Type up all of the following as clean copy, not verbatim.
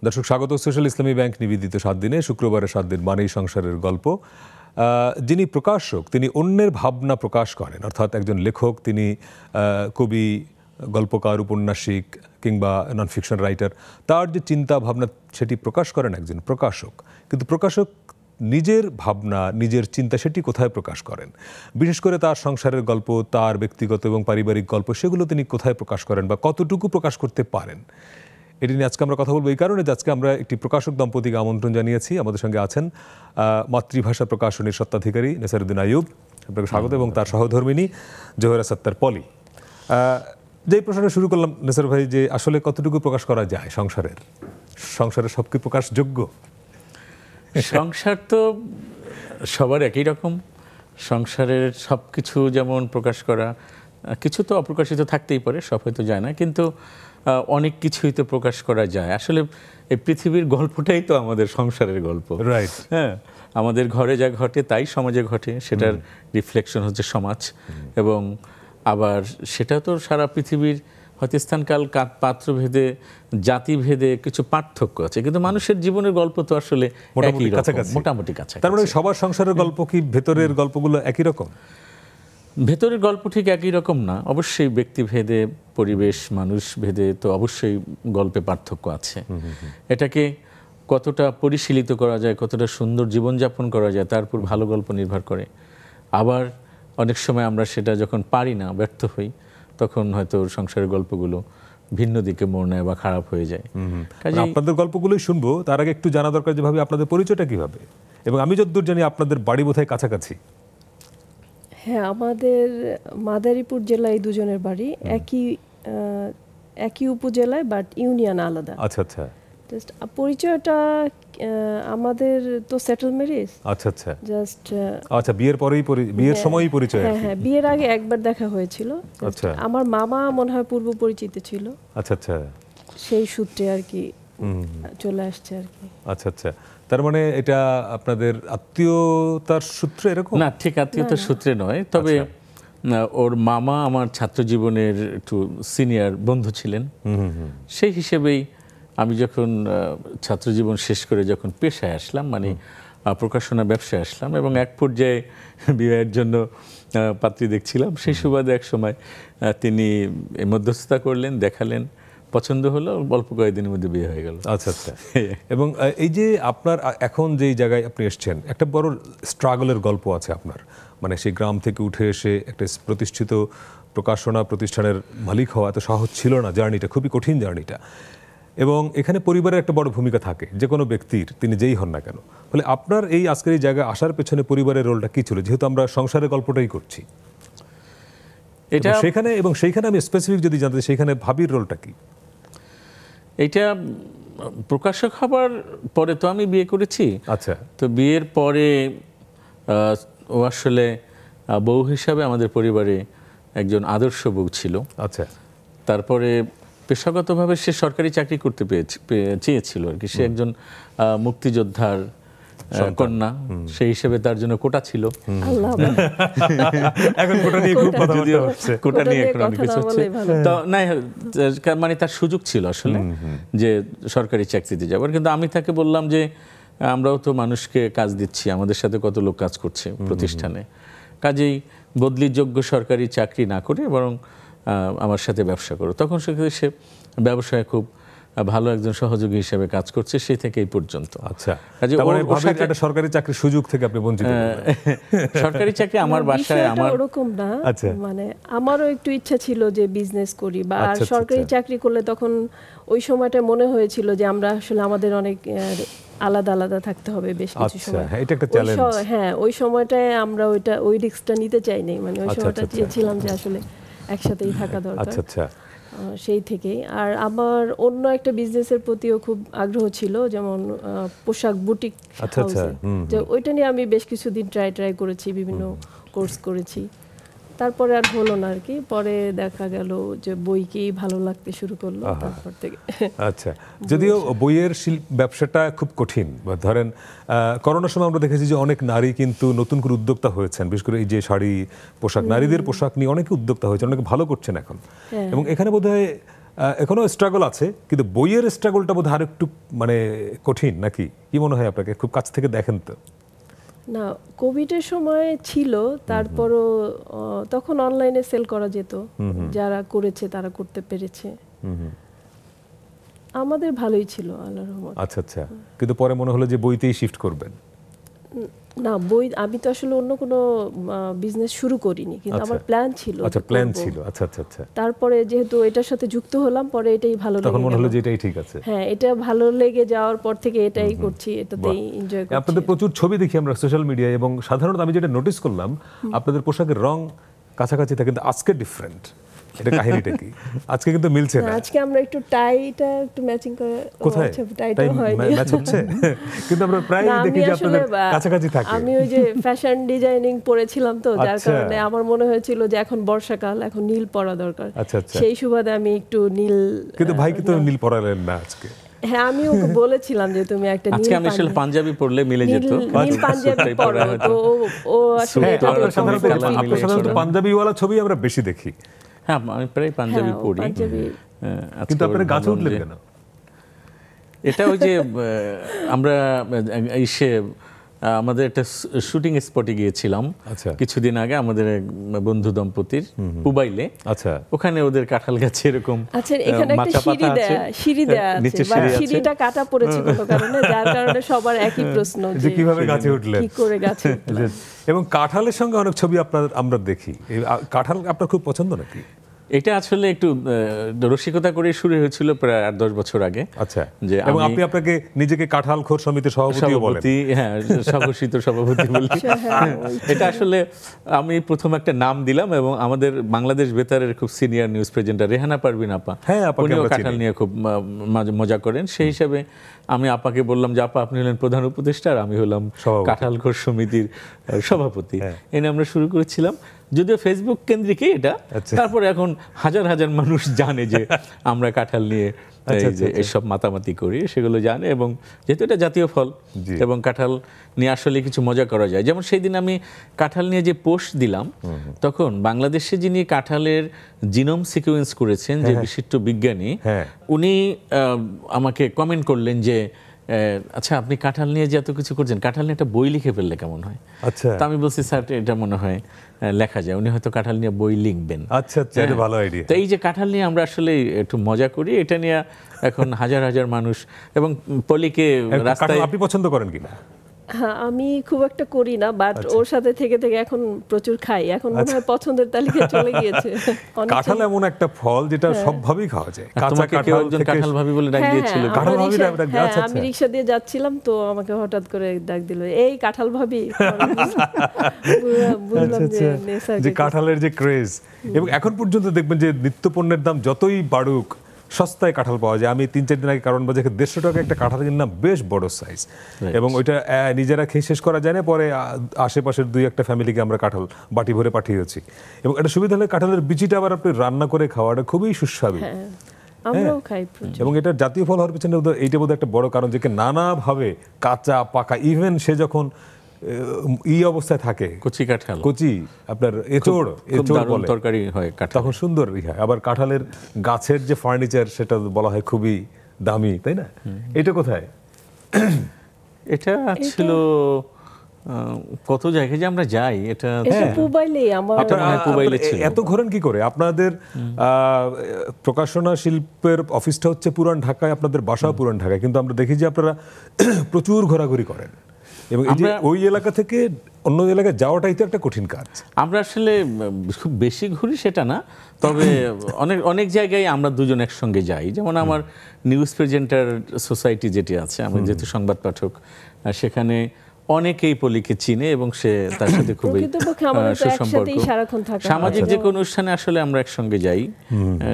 দর্শক স্বাগত সোশ্যাল ইসলামী ব্যাংক নিবেদিত 7 দিনে শুক্রবারে 7 দিন মানেই সংসারের গল্প। যিনি প্রকাশক তিনি অন্যের ভাবনা প্রকাশ করেন, অর্থাৎ একজন লেখক, তিনি কবি, গল্পকার, উপন্যাসিক কিংবা নন ফিকশন রাইটার, তার যে চিন্তা ভাবনা সেটি প্রকাশ করেন একজন প্রকাশক। কিন্তু প্রকাশক নিজের ভাবনা, নিজের চিন্তা সেটি কোথায় প্রকাশ করেন, বিশেষ করে তার সংসারের গল্প, তার ব্যক্তিগত এবং পারিবারিক গল্প, সেগুলো তিনি কোথায় প্রকাশ করেন বা কতটুকু প্রকাশ করতে পারেন, এটি নিয়ে আজকে আমরা কথা বলবো। এই কারণে যে আজকে আমরা একটি প্রকাশক দম্পতিকে আমন্ত্রণ জানিয়েছি। আমাদের সঙ্গে আছেন মাতৃভাষা প্রকাশনীর স্বত্বাধিকারী নেসারউদ্দিন আইয়ুব, আপনাকে স্বাগত, এবং তার সহধর্মিনী জোহরা সত্তার পলি। যেই প্রশ্নটা শুরু করলাম নেসার ভাই, যে আসলে কতটুকু প্রকাশ করা যায় সংসারের সব কি প্রকাশযোগ্য? সংসার তো সবার একই রকম। সংসারের সব কিছু যেমন প্রকাশ করা, কিছু তো অপ্রকাশিত থাকতেই পারে, সব হয়তো যায় না, কিন্তু অনেক কিছুই তো প্রকাশ করা যায়। আসলে এই পৃথিবীর গল্পটাই তো আমাদের সংসারের গল্প, রাইট? হ্যাঁ, আমাদের ঘরে যা ঘটে তাই সমাজে ঘটে, সেটার রিফ্লেকশন হচ্ছে সমাজ। এবং আবার সেটা তো সারা পৃথিবীর হয়তো স্থানকাল পাত্রভেদে, জাতিভেদে কিছু পার্থক্য আছে, কিন্তু মানুষের জীবনের গল্প তো আসলে মোটামুটি কাছাকাছি। তার মানে সবার সংসারের গল্প কি ভেতরের গল্পগুলো একই রকম? ভেতরের গল্প ঠিক একই রকম না, অবশ্যই ব্যক্তিভেদে, পরিবেশ, মানুষ ভেদে তো অবশ্যই গল্পে পার্থক্য আছে। এটাকে কতটা পরিশীলিত করা যায়, কতটা সুন্দর জীবনযাপন করা যায়, তার উপর ভালো গল্প নির্ভর করে। আবার অনেক সময় আমরা সেটা যখন পারি না, ব্যর্থ হই, তখন হয়তো সংসারের গল্পগুলো ভিন্ন দিকে মোড় নেয় বা খারাপ হয়ে যায়। আপনাদের গল্পগুলোই শুনবো, তার আগে একটু জানা দরকার যেভাবে আপনাদের পরিচয়টা কিভাবে, এবং আমি যতদূর জানি আপনাদের বাড়ি বোধহয় কাছাকাছি। হ্যাঁ, আমাদের মাদারীপুর জেলায় দুজনের বাড়ি, একই উপজেলায়, বাট ইউনিয়ন আলাদা। আচ্ছা আচ্ছা। জাস্ট পরিচয়টা আমাদের তো সেটেল ম্যারেজ। আচ্ছা আচ্ছা। জাস্ট আচ্ছা, বিয়ের সময়ই পরিচয়? হ্যাঁ, বিয়ের আগে একবার দেখা হয়েছিল। আচ্ছা, আমার মামা মনে হয় পূর্ব পরিচিত ছিল। আচ্ছা আচ্ছা, সেই সূত্রে আর কি চলে আসছে আর কি। আচ্ছা আচ্ছা। তার মানে এটা আপনাদের আত্মীয়তার সূত্রে এরকম? না, ঠিক আত্মীয়তার সূত্রে নয়, তবে ওর মামা আমার ছাত্র জীবনের একটু সিনিয়র বন্ধু ছিলেন। সেই হিসেবেই আমি যখন ছাত্র জীবন শেষ করে যখন পেশায় আসলাম, মানে প্রকাশনা ব্যবসায় আসলাম, এবং এক পর্যায়ে বিবাহের জন্য পাত্রী দেখছিলাম, সেই সুবাদে এক সময় তিনি মধ্যস্থতা করলেন, দেখালেন, পছন্দ হলো, অল্প কয়েকদিনের মধ্যে বিয়ে হয়ে গেল। আচ্ছা আচ্ছা। এবং এই যে আপনার এখন যেই জায়গায় আপনি এসছেন, একটা বড় স্ট্রাগলের গল্প আছে আপনার, মানে সেই গ্রাম থেকে উঠে এসে একটা প্রতিষ্ঠিত প্রকাশনা প্রতিষ্ঠানের মালিক হওয়া এত সহজ ছিল না, জার্নিটা খুবই কঠিন জার্নিটা। এবং এখানে পরিবারের একটা বড় ভূমিকা থাকে, যে কোনো ব্যক্তির, তিনি যেই হন না কেন। ফলে আপনার এই আজকের এই জায়গায় আসার পেছনে পরিবারের রোলটা কী ছিল, যেহেতু আমরা সংসারের গল্পটাই করছি এটা সেখানে, এবং সেইখানে আমি স্পেসিফিক যদি জানতে, সেইখানে ভাবির রোলটা কি? এটা প্রকাশক হবার পরে তো আমি বিয়ে করেছি। আচ্ছা। তো বিয়ের পরে ও আসলে বউ হিসাবে আমাদের পরিবারে একজন আদর্শ বউ ছিল। আচ্ছা। তারপরে পেশাগতভাবে সে সরকারি চাকরি করতে চেয়েছিল আর কি। সে একজন মুক্তিযোদ্ধার কন্যা, সেই হিসেবে তার জন্য কোটা ছিল। এখন কোটা নিয়ে খুব কথা হচ্ছে, কোটা নিয়ে এখন অনেক কিছু হচ্ছে। তো না, মানে তার সুযোগ ছিল আসলে যে সরকারি চাকরিতে যাবার, কিন্তু আমি তাকে বললাম যে আমরাও তো মানুষকে কাজ দিচ্ছি, আমাদের সাথে কত লোক কাজ করছে প্রতিষ্ঠানে, কাজেই বদলিযোগ্য সরকারি চাকরি না করে বরং আমার সাথে ব্যবসা করো। তখন সে ব্যবসায় খুব ভালো একজন সহযোগী হিসেবে কাজ করছে, সেই থেকে এই পর্যন্ত। আচ্ছা, সরকারি চাকরির সুযোগ থেকে আপনি বঞ্চিত? সরকারি চাকরি আমার বাসায় আমার ওরকম না, মানে আমারও একটু ইচ্ছা ছিল যে বিজনেস করি, বা সরকারি চাকরি করলে তখন ওই সময়টা মনে হয়েছিল যে আমরা আসলে আমাদের অনেক আলাদা আলাদা থাকতে হবে বেশ কিছু সময়। এটা একটা চ্যালেঞ্জ। হ্যাঁ, ওই সময়টায় আমরা ওই রিস্কটা নিতে চাইনি, মানে ওই সময়টা চেয়েছিলাম যে আসলে একসাথেই থাকা দরকার। আচ্ছা আচ্ছা। সেই থেকেই। আর আমার অন্য একটা বিজনেসের প্রতিও খুব আগ্রহ ছিল, যেমন পোশাক বুটিক হাউসে, যে ওইটা নিয়ে আমি বেশ কিছুদিন ট্রাই করেছি, বিভিন্ন কোর্স করেছি। তারপরে আর হলো না আর কি। পরে দেখা গেল যে বইকেই ভালো লাগতে শুরু করলো তারপর থেকে। আচ্ছা, যদিও বইয়ের ব্যবসাটা খুব কঠিন, ধরেন করোনার সময় আমরা দেখেছি যে অনেক নারী কিন্তু নতুন করে উদ্যোক্তা হয়েছেন, বিশেষ করে এই যে শাড়ি পোশাক, নারীদের পোশাক নিয়ে অনেকে উদ্যোক্তা হয়েছেন, অনেকে ভালো করছেন এখন। এবং এখানে বোধহয় এখনো স্ট্রাগল আছে, কিন্তু বইয়ের স্ট্রাগলটা বোধহয় আর একটু মানে কঠিন, নাকি কি মনে হয় আপনাকে? খুব কাছ থেকে দেখেন তো। না, কোভিডের সময় ছিল, তারপরও তখন অনলাইনে সেল করা যেত, যারা করেছে তারা করতে পেরেছে, আমাদের ভালোই ছিল আল্লাহর রহমত। আচ্ছা আচ্ছা, কিন্তু পরে মনে হলো যে বইতেই শিফট করবেন। না, বই আমি তো আসলে অন্য কোনো বিজনেস শুরু করিনি, কিন্তু আমার প্ল্যান ছিল। আচ্ছা, প্ল্যান ছিল। আচ্ছা আচ্ছা আচ্ছা। তারপরে যেহেতু এটার সাথে যুক্ত হলাম, পরে এটাই ভালো লেগে গেল, তখন মনে হলো যে এটাই ঠিক আছে। হ্যাঁ, এটা ভালো লেগে যাওয়ার পর থেকে এটাই করছি, এটাতেই এনজয় করছি। আপনাদের প্রচুর ছবি দেখি আমরা সোশ্যাল মিডিয়ায়, এবং সাধারণত আমি যেটা নোটিস করলাম আপনাদের পোশাকের রং কাছাকাছি থাকে, কিন্তু আজকে ডিফারেন্ট। এটা কাহিনীটা কি? আজকে কিন্তু মিলছে না। আজকে আমরা একটু টাইটা একটু ম্যাচিং করে, কোথায় টাইটা হয়নি, ম্যাচ হচ্ছে, কিন্তু আমরা প্রায় দেখি যে আপনাদের কাছাকাছি থাকে। আমি ওই যে ফ্যাশন ডিজাইনিং পড়েছিলাম তো, যার কারণে আমার মনে হয়েছিল যে এখন বর্ষাকাল, এখন নীল পরা দরকার। সেই সুবাদে আমি একটু নীল। কিন্তু ভাই কি তো নীল পরালেন না আজকে? হ্যাঁ, আমি ওকে বলেছিলাম যে তুমি একটা আজকে আমি আসলে পাঞ্জাবি পরলে মিলে যেত, নীল পাঞ্জাবি পরো, তো ও আসলে সাধারণত পাঞ্জাবিওয়ালা ছবি আমরা বেশি দেখি। হ্যাঁ, আমি প্রায় পাঞ্জাবি পরি, কিন্তু আপনারা গাছে উঠলেন কেন? এটা ওই যে আমরা আমাদের একটা শুটিং স্পটে গিয়েছিলাম কিছুদিন আগে, আমাদের বন্ধু দম্পতির পুবাইলে। আচ্ছা, ওখানে ওদের কাঁঠাল গাছে এরকম মাচা পাতা আছে, সিঁড়ি দেয়া আছে, সিঁড়িটা কাটা পড়েছে কোনো কারণে, যার কারণে সবার একই প্রশ্ন যে কিভাবে গাছে উঠলেন, কি করে গাছে উঠলেন। এবং কাঁঠালের সঙ্গে অনেক ছবি আমরা দেখি। কাঁঠাল আপনার খুব পছন্দ নাকি? এটা আসলে একটু রসিকতা করে শুরু হয়েছিল প্রায় 8-10 বছর আগে। আচ্ছা, যে আপনি আপনাকে নিজেকে কাঁঠাল খোর সমিতির সভাপতিও বলেন। হ্যাঁ, স্বঘোষিত সভাপতি বলি। এটা আসলে আমি প্রথম একটা নাম দিলাম, এবং আমাদের বাংলাদেশ বেতারের খুব senior news presenter Rehana Parvin আপা, উনিও কাঁঠাল নিয়ে খুব মজা করেন। সেই হিসাবে আমি আপাকে বললাম যে আপা, আপনি হলেন প্রধান উপদেষ্টা, আর আমি হলাম কাঁঠাল খোর সমিতির সভাপতি। এনে আমরা শুরু করেছিলাম, যদিও ফেসবুক কেন্দ্রিকই এটা। তারপরে এখন হাজার হাজার মানুষ জানে যে আমরা কাঁঠাল নিয়ে এইসব মাতামাতি করি, সেগুলো জানে। এবং যেহেতু এটা জাতীয় ফল, এবং কাঁঠাল নিয়ে আসলে কিছু মজা করা যায়। যেমন সেই দিন আমি কাঁঠাল নিয়ে যে পোস্ট দিলাম, তখন বাংলাদেশে যিনি কাঁঠালের জিনোম সিকোয়েন্স করেছেন, যে বিশিষ্ট বিজ্ঞানী, উনি আমাকে কমেন্ট করলেন যে আচ্ছা, আপনি কাঁঠাল নিয়ে যে এত কিছু করছেন, কাঁঠাল নিয়ে একটা বই লিখে ফেললে কেমন হয়? আচ্ছা, তো আমি বলছি স্যার, এটা মনে হয় লেখা যায়, উনি হয়তো কাঁঠাল নিয়ে বই লিখবেন। আচ্ছা আচ্ছা, এটা ভালো আইডিয়া। তো এই যে কাঁঠাল নিয়ে আমরা আসলে একটু মজা করি, এটা নিয়ে এখন হাজার হাজার মানুষ, এবং পলিকে রাস্তায়। আপনি পছন্দ করেন কিনা? হ্যাঁ, আমি খুব একটা করি না, বাট ওর সাথে থেকে এখন প্রচুর খাই। এখন মনে হয় পছন্দের তালিকায় চলে গিয়েছে। কাঁঠাল এমন একটা ফল যেটা সবভাবেই খাওয়া যায়। তোমাকে কেউ একজন কাঁঠাল ভাবি বলে ডাক দিয়েছিল। কাঁঠাল ভাবি ডাক দিয়েছে। আমি রিকশা দিয়ে যাচ্ছিলাম, তো আমাকে হঠাৎ করে ডাক দিল, এই কাঁঠাল ভাবি। বুঝলাম যে কাঁঠালের যে ক্রেজ। এবং এখন পর্যন্ত দেখবেন যে নিত্যপণ্যের দাম যতই বাড়ুক, সস্তায় কাঁঠাল পাওয়া যায়। আমি 3-4 দিন আগে কারণ বাজারে 150 টাকা একটা কাঁঠাল কিনলাম, বেশ বড় সাইজ, এবং ওইটা নিজেরা খেয়ে শেষ করা যায় না। পরে আশেপাশের 2-1 ফ্যামিলিকে আমরা কাঁঠাল বাটি ভরে পাঠিয়েছি। এবং একটা সুবিধা হলে কাঁঠালের বিচিটা আবার আপনি রান্না করে খাওয়াটা খুবই সুস্বাদু, এবং এটা জাতীয় ফল হওয়ার পিছনে এইটা বোধহয় একটা বড় কারণ, যে নানাভাবে কাঁচা পাকা, ইভেন সে যখন অবস্থায় থাকে, কচি কাঁঠাল, কচি আপনার এঁচড় বলে, তরকারি হয়, তখন সুন্দর হয়। আবার কাঁঠালের গাছের যে ফার্নিচার, সেটা বলা হয় খুবই দামি, তাই না? এটা কোথায়? এটা ছিল কত জায়গায় যে আমরা যাই, এটা পুবাইলে ছিল। এত ঘোরেন কি করে? আপনাদের প্রকাশনা শিল্পের অফিসটা হচ্ছে পুরান ঢাকায়, আপনাদের বাসাও পুরান ঢাকায়, কিন্তু আমরা দেখি যে আপনারা প্রচুর ঘোরাঘুরি করেন, এবং এই যে ওই এলাকা থেকে অন্য এলাকায় যাওয়াটাই তো একটা কঠিন কাজ। আমরা আসলে খুব বেশি ঘুরি সেটা না, তবে অনেক অনেক জায়গায় আমরা দুজন একসঙ্গে যাই। যেমন আমার নিউজ প্রেজেন্টার সোসাইটি যেটি আছে, আমি যেহেতু সংবাদ পাঠক, সেখানে অনেকেই পলিকে চিনে, এবং সে তার সাথে খুবই সুসম্পর্ক। সামাজিক যে কোনো অনুষ্ঠানে আসলে আমরা একসঙ্গে যাই,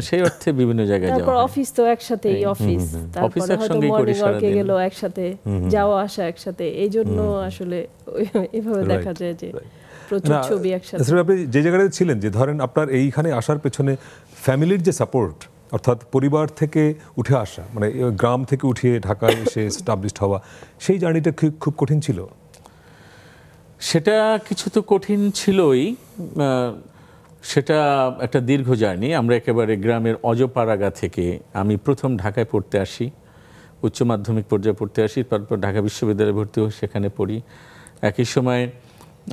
সেই অর্থে বিভিন্ন জায়গায় যাওয়া। অফিস তো একসাথেই, অফিস একসঙ্গে করি, গেল একসাথে, যাওয়া আসা একসাথে, এই জন্য আসলে এভাবে দেখা যায় যে প্রচুর ছবি একসাথে। আপনি যে জায়গায় ছিলেন, যে ধরেন আপনার এইখানে আসার পেছনে ফ্যামিলির যে সাপোর্ট, অর্থাৎ পরিবার থেকে উঠে আসা, মানে গ্রাম থেকে উঠিয়ে ঢাকায় এসে এস্টাবলিশড হওয়া, সেই জার্নিটা খুব কঠিন ছিল। সেটা কিছু তো কঠিন ছিলই, সেটা একটা দীর্ঘ জার্নি। আমরা একেবারে গ্রামের অজপাড়াগা থেকে আমি প্রথম ঢাকায় পড়তে আসি, উচ্চ মাধ্যমিক পর্যায়ে পড়তে আসি, তারপর ঢাকা বিশ্ববিদ্যালয়ে ভর্তি হই, সেখানে পড়ি। একই সময়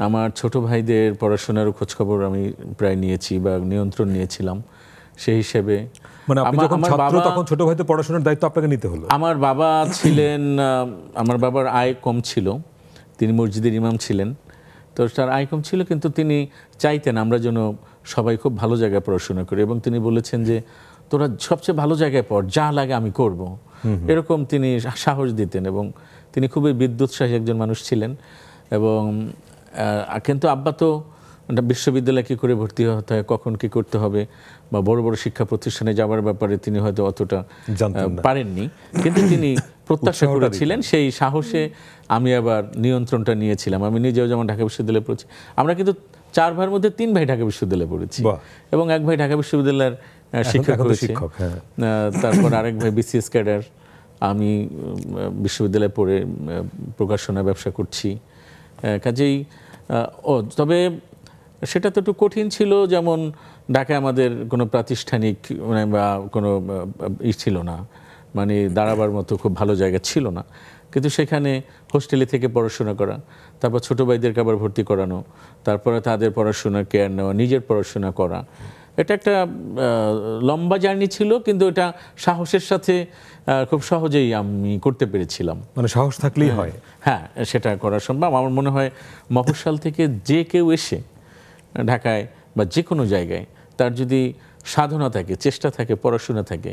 আমার ছোট ভাইদের পড়াশোনারও খোঁজখবর আমি প্রায় নিয়েছি বা নিয়ন্ত্রণ নিয়েছিলাম। সেই হিসেবে মানে আপনি যখন ছাত্র তখন ছোট ভাইদের পড়াশোনার দায়িত্ব আপনাকে নিতে হলো? আমার বাবা ছিলেন, আমার বাবার আয় কম ছিল, তিনি মসজিদের ইমাম ছিলেন, তো তার আয় কম ছিল, কিন্তু তিনি চাইতেন আমরা যেন সবাই খুব ভালো জায়গায় পড়াশোনা করি, এবং তিনি বলেছেন যে তোরা সবচেয়ে ভালো জায়গায় পড়, যা লাগে আমি করব, এরকম তিনি সাহস দিতেন। এবং তিনি খুবই বিদ্যুৎসাহী একজন মানুষ ছিলেন। এবং কিন্তু আব্বা তো বিশ্ববিদ্যালয়ে কী করে ভর্তি হতে হয়, কখন কী করতে হবে, বা বড় বড় শিক্ষা প্রতিষ্ঠানে যাওয়ার ব্যাপারে তিনি হয়তো অতটা পারেননি, কিন্তু তিনি প্রত্যাশা করেছিলেন। সেই সাহসে আমি আবার নিয়ন্ত্রণটা নিয়েছিলাম। আমি নিজেও যেমন ঢাকা বিশ্ববিদ্যালয়ে পড়েছি, আমরা কিন্তু 4 ভাইয়ের মধ্যে 3 ভাই ঢাকা বিশ্ববিদ্যালয়ে পড়েছি, এবং 1 ভাই ঢাকা বিশ্ববিদ্যালয়ের শিক্ষক হয়েছে, তারপর আরেক ভাই বিসিএস ক্যাডার। আমি বিশ্ববিদ্যালয়ে পড়ে প্রকাশনা ব্যবসা করছি। কাজেই তবে সেটা তো একটু কঠিন ছিল, যেমন ঢাকায় আমাদের কোনো প্রাতিষ্ঠানিক বা কোনো ছিল না, মানে দাঁড়াবার মতো খুব ভালো জায়গা ছিল না। কিন্তু সেখানে হোস্টেলে থেকে পড়াশোনা করা, তারপর ছোটো ভাইদেরকে আবার ভর্তি করানো, তারপরে তাদের পড়াশোনার কেয়ার নেওয়া, নিজের পড়াশোনা করা, এটা একটা লম্বা জার্নি ছিল, কিন্তু এটা সাহসের সাথে খুব সহজেই আমি করতে পেরেছিলাম। মানে সাহস থাকলেই হয়। হ্যাঁ, সেটা করা সম্ভব। আমার মনে হয় মফস্বল থেকে যে কেউ এসে ঢাকায় বা যে কোনো জায়গায় তার যদি সাধনা থাকে, চেষ্টা থাকে, পড়াশোনা থাকে,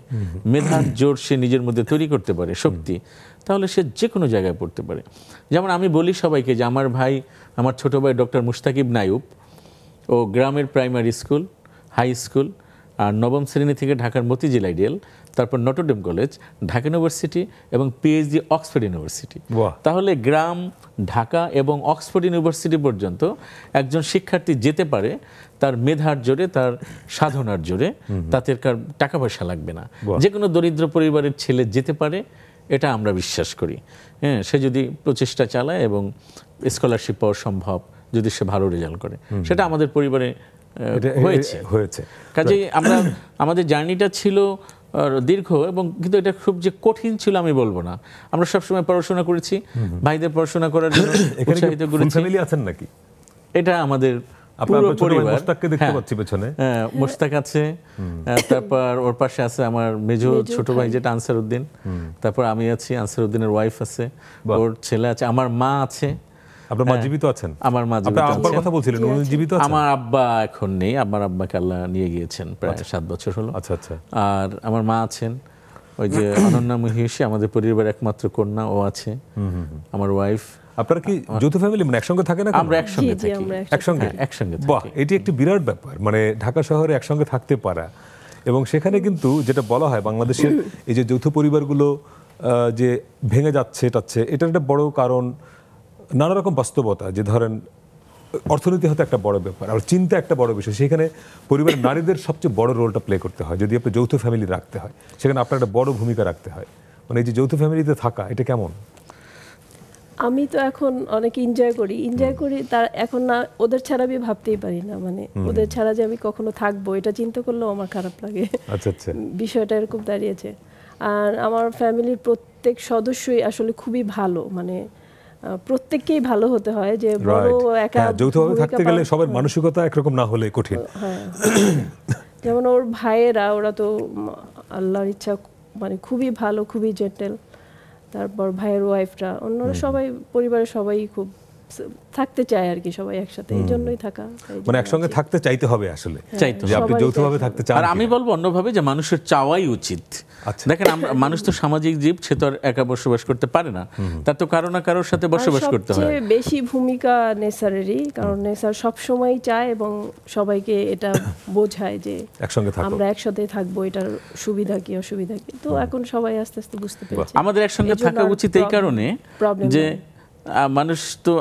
মেধার জোর সে নিজের মধ্যে তৈরি করতে পারে, শক্তি, তাহলে সে যে কোনো জায়গায় পড়তে পারে। যেমন আমি বলি সবাইকে যে আমার ভাই, আমার ছোট ভাই ডক্টর মুশতাকিব নাইব, ও গ্রামের প্রাইমারি স্কুল, হাই স্কুল, আর 9ম শ্রেণী থেকে ঢাকার মতিঝিল আইডিয়াল, তারপর নটরডেম কলেজ, ঢাকা ইউনিভার্সিটি এবং পিএইচডি অক্সফোর্ড ইউনিভার্সিটি। তাহলে গ্রাম, ঢাকা এবং অক্সফোর্ড ইউনিভার্সিটি পর্যন্ত একজন শিক্ষার্থী যেতে পারে তার মেধার জোরে, তার সাধনার জোরে, তাতে টাকা পয়সা লাগবে না। যে কোনো দরিদ্র পরিবারের ছেলে যেতে পারে, এটা আমরা বিশ্বাস করি। হ্যাঁ, সে যদি প্রচেষ্টা চালায় এবং স্কলারশিপ পাওয়া সম্ভব, যদি সে ভালো রেজাল্ট করে, সেটা আমাদের পরিবারে হয়েছে। কাজেই আমাদের জার্নিটা ছিল দীর্ঘ, এবং কিন্তু এটা খুব যে কঠিন ছিল আমি বলবো না। আমরা সবসময় পড়াশোনা করেছি, ভাইদের পড়াশোনা করার জন্য উৎসাহিত করেছি। ফ্যামিলি আছেন নাকি? এটা আমাদের পুরো পরিবার। মোশতাক আছে, তারপর ওর পাশে আছে আমার মেজো ছোট ভাই যেটা আনসারউদ্দিন, তারপর আমি আছি, আনসারউদ্দিনের ওয়াইফ আছে, ওর ছেলে আছে, আমার মা আছে। আপনার মা জীবিত আছেন? আমার মা জীবিত আছেন। আব্বার কথা বলছিলেন, উনি জীবিত আছেন? আমার আব্বা এখন নেই, আমার আব্বাকে আল্লাহ নিয়ে গিয়েছেন, প্রায় 7 বছর হলো। আচ্ছা আচ্ছা। আর আমার মা আছেন, ওই যে অনন্যা মহিষী, আমাদের পরিবারের একমাত্র কন্যা, ও আছে, আমার ওয়াইফ। আপনারা কি যৌথ ফ্যামিলি, মানে একসঙ্গে থাকে না? আমরা একসঙ্গে থাকি। একসঙ্গে। বাহ, এটি একটি বিরাট ব্যাপার, মানে ঢাকা শহরে একসঙ্গে থাকতে পারা। এবং সেখানে কিন্তু যেটা বলা হয় বাংলাদেশের এই যে যৌথ পরিবারগুলো যে ভেঙে যাচ্ছে, এটার একটা বড় কারণ নানা রকম বাস্তবতা। যে ধরেন অর্থনীতি হয়তো একটা বড় ব্যাপার, আর চিন্তা একটা বড় বিষয়। সেখানে পরিবারের নারীদের সবচেয়ে বড় রোলটা প্লে করতে হয়। যদি আপনি যৌথ ফ্যামিলি রাখতে হয়, সেখানে আপনার একটা বড় ভূমিকা রাখতে হয়। মানে এই যে যৌথ ফ্যামিলিতে থাকা, এটা কেমন? আমি তো এখন অনেক এনজয় করি, তার এখন না ওদের ছাড়া আমি ভাবতেই পারি না। মানে ওদের ছাড়া যে আমি কখনো থাকবো, এটা চিন্তা করলেও আমার খারাপ লাগে। আচ্ছা আচ্ছা, বিষয়টা এরকম দাঁড়িয়েছে। আর আমার ফ্যামিলির প্রত্যেক সদস্যই আসলে খুবই ভালো, মানে প্রত্যেককেই ভালো হতে হয়। যে বড় একা যৌথভাবে থাকতে গেলে সবার মানসিকতা একরকম না হলে কঠিন। হ্যাঁ, যেমন ওর ভাইয়েরা, ওরা তো আল্লাহর ইচ্ছা মানে খুবই ভালো, খুবই জেন্টেল। তারপর ভাইয়ের ওয়াইফরা, অন্যরা সবাই, পরিবারের সবাই খুব থাকতে চায় আর কি, সবাই একসাথে। এই জন্যই থাকা, মানে একসঙ্গে থাকতে চাইতে হবে আসলে, যে আপনি যৌথভাবে থাকতে চান। আর আমি বলবো অন্যভাবে যে মানুষের চাওয়াই উচিত। দেখেন, মানুষ তো সামাজিক জীব, সে তো আর একা বসবাস করতে পারে না, তার তো কারো না কারোর সাথে বসবাস করতে হয়। সবচেয়ে বেশি ভূমিকা নেসারেরই, কারণ নেসার সবসময় চায় এবং সবাইকে এটা বোঝায় যে আমরা একসাথে থাকবো, এটার সুবিধা কি অসুবিধা কি। তো এখন সবাই আস্তে আস্তে বুঝতে পেরেছে আমাদের একসঙ্গে থাকা উচিত, এই কারণে যে মানুষ তো,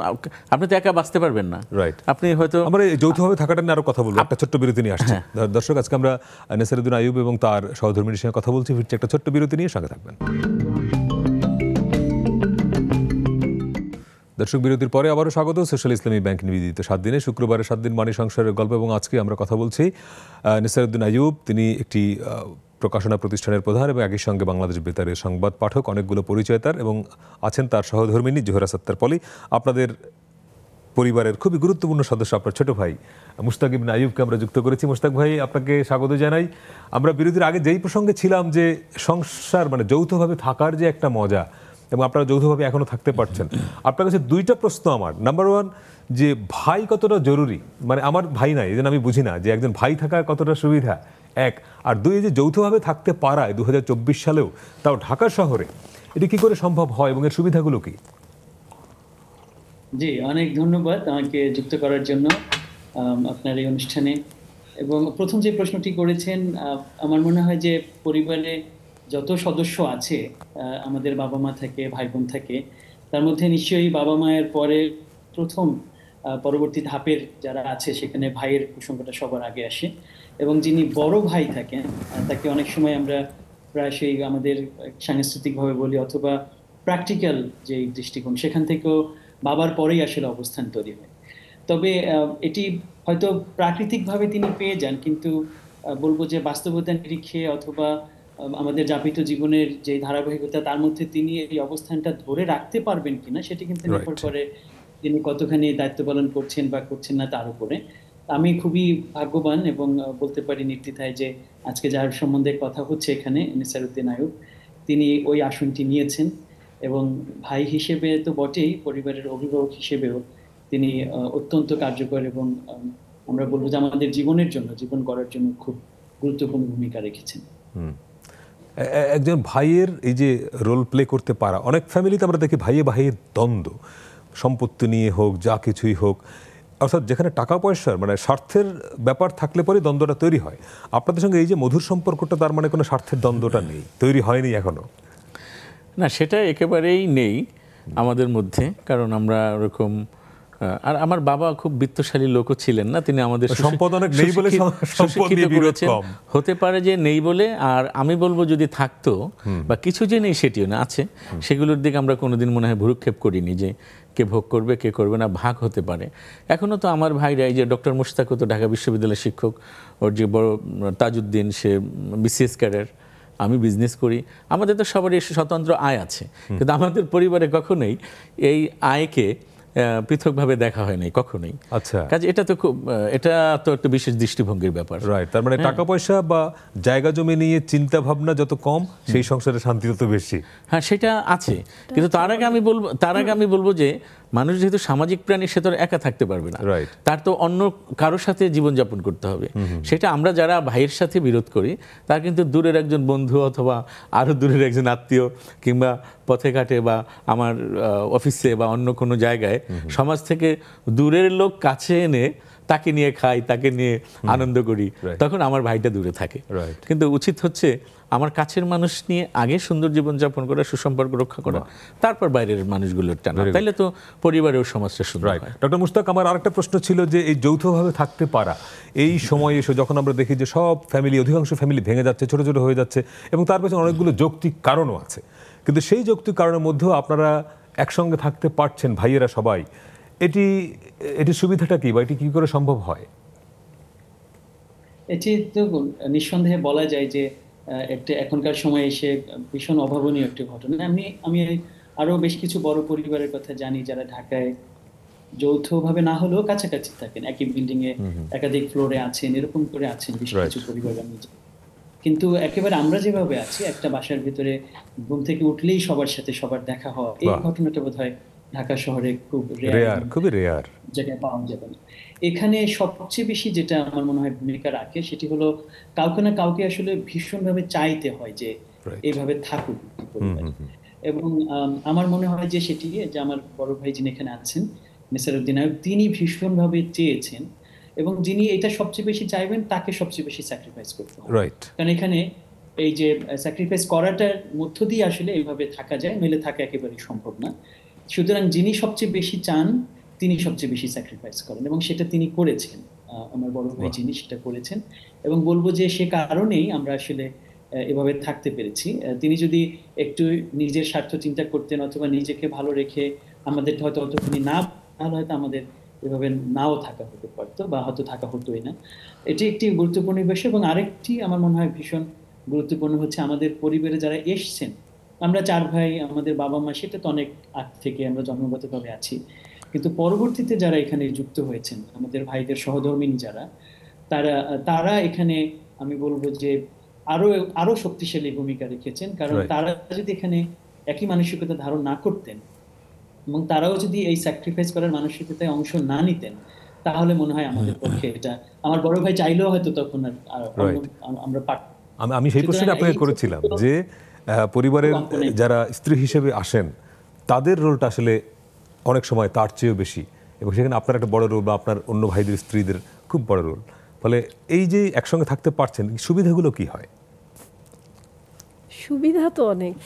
আপনি তো একা বাঁচতে পারবেন না, রাইট? আপনি হয়তো, আমরা যৌথভাবে থাকাটা নিয়ে আরো কথা বলবো, একটা ছোট্ট বিরতি নিয়ে আসছি। দর্শক, আজকে আমরা নেসারউদ্দিন আইয়ুব এবং তার সহধর্মিনীর সঙ্গে কথা বলছি। ফিরছি একটা ছোট্ট বিরতি নিয়ে, সঙ্গে থাকবেন। দর্শক, বিরতির পরে আবারও স্বাগত সোশ্যাল ইসলামী ব্যাংক নিবেদিত 7 দিনে শুক্রবারের 7 দিন মানি সংসারের গল্প। এবং আজকে আমরা কথা বলছি নিসারউদ্দিন আইয়ুব। তিনি একটি প্রকাশনা প্রতিষ্ঠানের প্রধান এবং একই সঙ্গে বাংলাদেশ বেতারের সংবাদ পাঠক। অনেকগুলো পরিচয় তার, এবং আছেন তার সহধর্মিনী জোহরা সত্তার পলি। আপনাদের পরিবারের খুবই গুরুত্বপূর্ণ সদস্য আপনার ছোট ভাই মুশতাক ইবনে আইয়ুবকে আমরা যুক্ত করেছি। মুশতাক ভাই, আপনাকে স্বাগত জানাই। আমরা বিরতির আগে যেই প্রসঙ্গে ছিলাম যে সংসার মানে যৌথভাবে থাকার যে একটা মজা, এবং আপনারা যৌথভাবে এখনো থাকতে পারছেন, আপনার কাছে দুইটা প্রশ্ন আমার। নাম্বার ওয়ান, যে ভাই কতটা জরুরি, মানে আমার ভাই নাই, এই জন্য আমি বুঝি না যে একজন ভাই থাকা কতটা সুবিধা, এক। আর দুই, যে যৌথভাবে থাকতে পারায় 2024 সালেও, তাও ঢাকা শহরে, এটি কি করে সম্ভব হয় এবং এর সুবিধাগুলো কি? জি, অনেক ধন্যবাদ আমাকে যুক্ত করার জন্য আপনার এই অনুষ্ঠানে। এবং প্রথম যে প্রশ্নটি করেছেন, আমার মনে হয় যে পরিবারে যত সদস্য আছে, আমাদের বাবা মা থাকে, ভাই বোন থাকে, তার মধ্যে নিশ্চয়ই বাবা মায়ের পরে প্রথম পরবর্তী ধাপের যারা আছে সেখানে ভাইয়ের প্রসঙ্গটা সবার আগে আসে। এবং যিনি বড় ভাই থাকেন তাকে অনেক সময় আমরা প্রায় সেই আমাদের সাংস্কৃতিকভাবে বলি অথবা প্র্যাকটিক্যাল যে দৃষ্টিকোণ, সেখান থেকেও বাবার পরেই আসলে অবস্থান তৈরি হয়। তবে এটি হয়তো প্রাকৃতিকভাবে তিনি পেয়ে যান, কিন্তু বলবো যে বাস্তবতা নিরিখে অথবা আমাদের যাপিত জীবনের যে ধারাবাহিকতা, তার মধ্যে তিনি এই অবস্থানটা ধরে রাখতে পারবেন কিনা সেটি কিন্তু নির্ভর করে তিনি কতখানি দায়িত্ব পালন করছেন বা করছেন না তার উপরে। আমি খুবই ভাগ্যবান এবং বলতে পারি নির্দ্বিধায় যে আজকে যার সম্বন্ধে কথা হচ্ছে এখানে, নিসারউদ্দিন আইয়ুব, তিনি ওই আসনটি নিয়েছেন। এবং ভাই হিসেবে তো বটেই, পরিবারের অভিভাবক হিসেবেও তিনি অত্যন্ত কার্যকর এবং আমরা বলবো যে আমাদের জীবনের জন্য, জীবন গড়ার জন্য খুব গুরুত্বপূর্ণ ভূমিকা রেখেছেন। একজন ভাইয়ের এই যে রোল প্লে করতে পারা, অনেক ফ্যামিলিতে আমরা দেখি ভাইয়ের দ্বন্দ্ব, সম্পত্তি নিয়ে হোক, যা কিছুই হোক, অর্থাৎ যেখানে টাকা পয়সার মানে স্বার্থের ব্যাপার থাকলে পরে দ্বন্দ্বটা তৈরি হয়। আপনাদের সঙ্গে এই যে মধুর সম্পর্কটা, তার মানে কোনো স্বার্থের দ্বন্দ্বটা নেই, তৈরি হয়নি এখনো? না, সেটা একেবারেই নেই আমাদের মধ্যে, কারণ আমরা ওরকম, আর আমার বাবা খুব বিত্তশালী লোকও ছিলেন না, তিনি আমাদের সম্পদ অনেক নেই বলে সুশিক্ষিত করেছেন। হতে পারে যে নেই বলে, আর আমি বলবো যদি থাকতো বা কিছু যে নেই সেটিও না আছে, সেগুলোর দিকে আমরা কোনোদিন মনে হয় ভ্রুক্ষেপ করিনি যে কে ভোগ করবে কে করবে না, ভাগ হতে পারে। এখনো তো আমার ভাইরা, এই যে ডক্টর মুশতাকও তো ঢাকা বিশ্ববিদ্যালয়ের শিক্ষক, ওর যে বড় তাজউদ্দিন, সে বিসিএস ক্যাডার, আমি বিজনেস করি, আমাদের তো সবারই স্বতন্ত্র আয় আছে, কিন্তু আমাদের পরিবারে কখনোই এই আয়কে পৃথকভাবে দেখা হয় নাই কখনোই। আচ্ছা, কাজে এটা তো একটা বিশেষ দৃষ্টিভঙ্গির ব্যাপার। রাইট, তার মানে টাকা পয়সা বা জায়গা জমি নিয়ে চিন্তা ভাবনা যত কম, সেই সংসারে শান্তি তত বেশি। হ্যাঁ, সেটা আছে, কিন্তু তার আগে আমি বলবো যে মানুষ যেহেতু সামাজিক প্রাণী, সে তো একা থাকতে পারবে না, তার তো অন্য কারোর সাথে জীবনযাপন করতে হবে। সেটা আমরা যারা ভাইয়ের সাথে বিরোধ করি, তার কিন্তু দূরের একজন বন্ধু অথবা আরো দূরের একজন আত্মীয়, কিংবা পথে ঘাটে বা আমার অফিসে বা অন্য কোনো জায়গায় সমাজ থেকে দূরের লোক কাছে এনে তাকে নিয়ে খাই, তাকে নিয়ে আনন্দ করি, তখন আমার ভাইটা দূরে থাকে। কিন্তু উচিত হচ্ছে আমার কাছের মানুষ নিয়ে আগে সুন্দর জীবনযাপন করা, সুসম্পর্ক রক্ষা করা, তারপর বাইরের মানুষগুলোর টানা, তাইলে তো পরিবারেও সমাজটা সুন্দর হয়। ডক্টর মুশতাক, আমার আরেকটা প্রশ্ন ছিল যে এই যৌথভাবে থাকতে পারা, এই সময় এসে যখন আমরা দেখি যে সব ফ্যামিলি, অধিকাংশ ফ্যামিলি ভেঙে যাচ্ছে, ছোট ছোট হয়ে যাচ্ছে, এবং তার পেছনে অনেকগুলো যৌক্তিক কারণও আছে, কিন্তু সেই যৌক্তিক কারণের মধ্যেও আপনারা একসঙ্গে থাকতে পারছেন ভাইয়েরা সবাই, এটি সুবিধাটা কি, বা এটি কি করে সম্ভব হয়? এটি তো নিঃসন্দেহে বলা যায় যে একটা এখনকার সময় এসে ভীষণ অভাবনীয় একটি ঘটনা। আমি আরো বেশ কিছু বড় পরিবারের কথা জানি যারা ঢাকায় যৌথভাবে না হলেও কাছাকাছি থাকেন, একই বিল্ডিং এ একাধিক ফ্লোরে আছেন, এরকম করে আছেন বেশ কিছু পরিবার আমি। কিন্তু একেবারে আমরা যেভাবে আছি, একটা বাসার ভিতরে ঘুম থেকে উঠলেই সবার সাথে সবার দেখা হওয়া, এই ঘটনাটা বোধহয় ঢাকা শহরে খুবই রেয়ার জায়গায় পাওয়া যাবে না। এখানে সবচেয়ে বেশি যেটা আমার মনে হয় ভূমিকা রাখে, সেটি হলো কাউকে না কাউকে আসলে ভীষণভাবে চাইতে হয় যে এইভাবে থাকুক পরিবার। এবং আমার মনে হয় যে সেটি যে আমার বড় ভাই যিনি এখানে আছেন, নিসারউদ্দিন আইয়ুব, তিনি ভীষণভাবে চেয়েছেন, এবং যিনি এটা সবচেয়ে বেশি চাইবেন তাকে সবচেয়ে বেশি স্যাক্রিফাইস করতে হবে। কারণ এখানে এই যে স্যাক্রিফাইস করাটার মধ্য দিয়ে আসলে এইভাবে থাকা যায়, নইলে থাকা একেবারেই সম্ভব না। সুতরাং যিনি সবচেয়ে বেশি চান তিনি সবচেয়ে বেশি স্যাক্রিফাইস করেন, এবং সেটা তিনি করেছেন, আমার বড় ভাই যিনি সেটা করেছেন। এবং বলবো যে সে কারণেই আমরা আসলে এভাবে থাকতে পেরেছি। তিনি যদি একটু নিজের স্বার্থ চিন্তা করতেন অথবা নিজেকে ভালো রেখে আমাদের হয়তো অতখানি না, তাহলে হয়তো আমাদের এভাবে নাও থাকা হতে পারতো বা হয়তো থাকা হতোই না। এটি একটি গুরুত্বপূর্ণ বিষয়। এবং আরেকটি আমার মনে হয় ভীষণ গুরুত্বপূর্ণ হচ্ছে আমাদের পরিবারে যারা এসছেন, আমরা 4 ভাই, আমাদের বাবা মা সেটা তো অনেক আগ থেকে আমরা জন্মগতভাবে আছি, কিন্তু পরবর্তীতে যারা এখানে যুক্ত হয়েছেন, আমাদের ভাইদের সহধর্মিণী যারা, তারা তারা এখানে আমি বলবো যে আরো আরো শক্তিশালী ভূমিকা রেখেছেন। কারণ তারা যদি এখানে একই মানসিকতা ধারণ না করতেন এবং তারাও যদি এই স্যাক্রিফাইস করার মানসিকতায় অংশ না নিতেন, তাহলে মনে হয় আমাদের পক্ষে এটা, আমার বড় ভাই চাইলেও হয়তো তখন আমরা আমি সেই প্রশ্নটা আপনাকে করেছিলাম যে পরিবারের যারা স্ত্রী হিসেবে আসেন তাদের রোলটা আসলে অনেক সময় তার চেয়েও বেশি, এবং সেখানে আপনার একটা বড় রোল বা আপনার অন্য ভাইদের স্ত্রীদের খুব বড় রোল। ফলে এই যে একসঙ্গে থাকতে পারছেন, সুবিধাগুলো কি হয়? সুবিধা তো অনেক,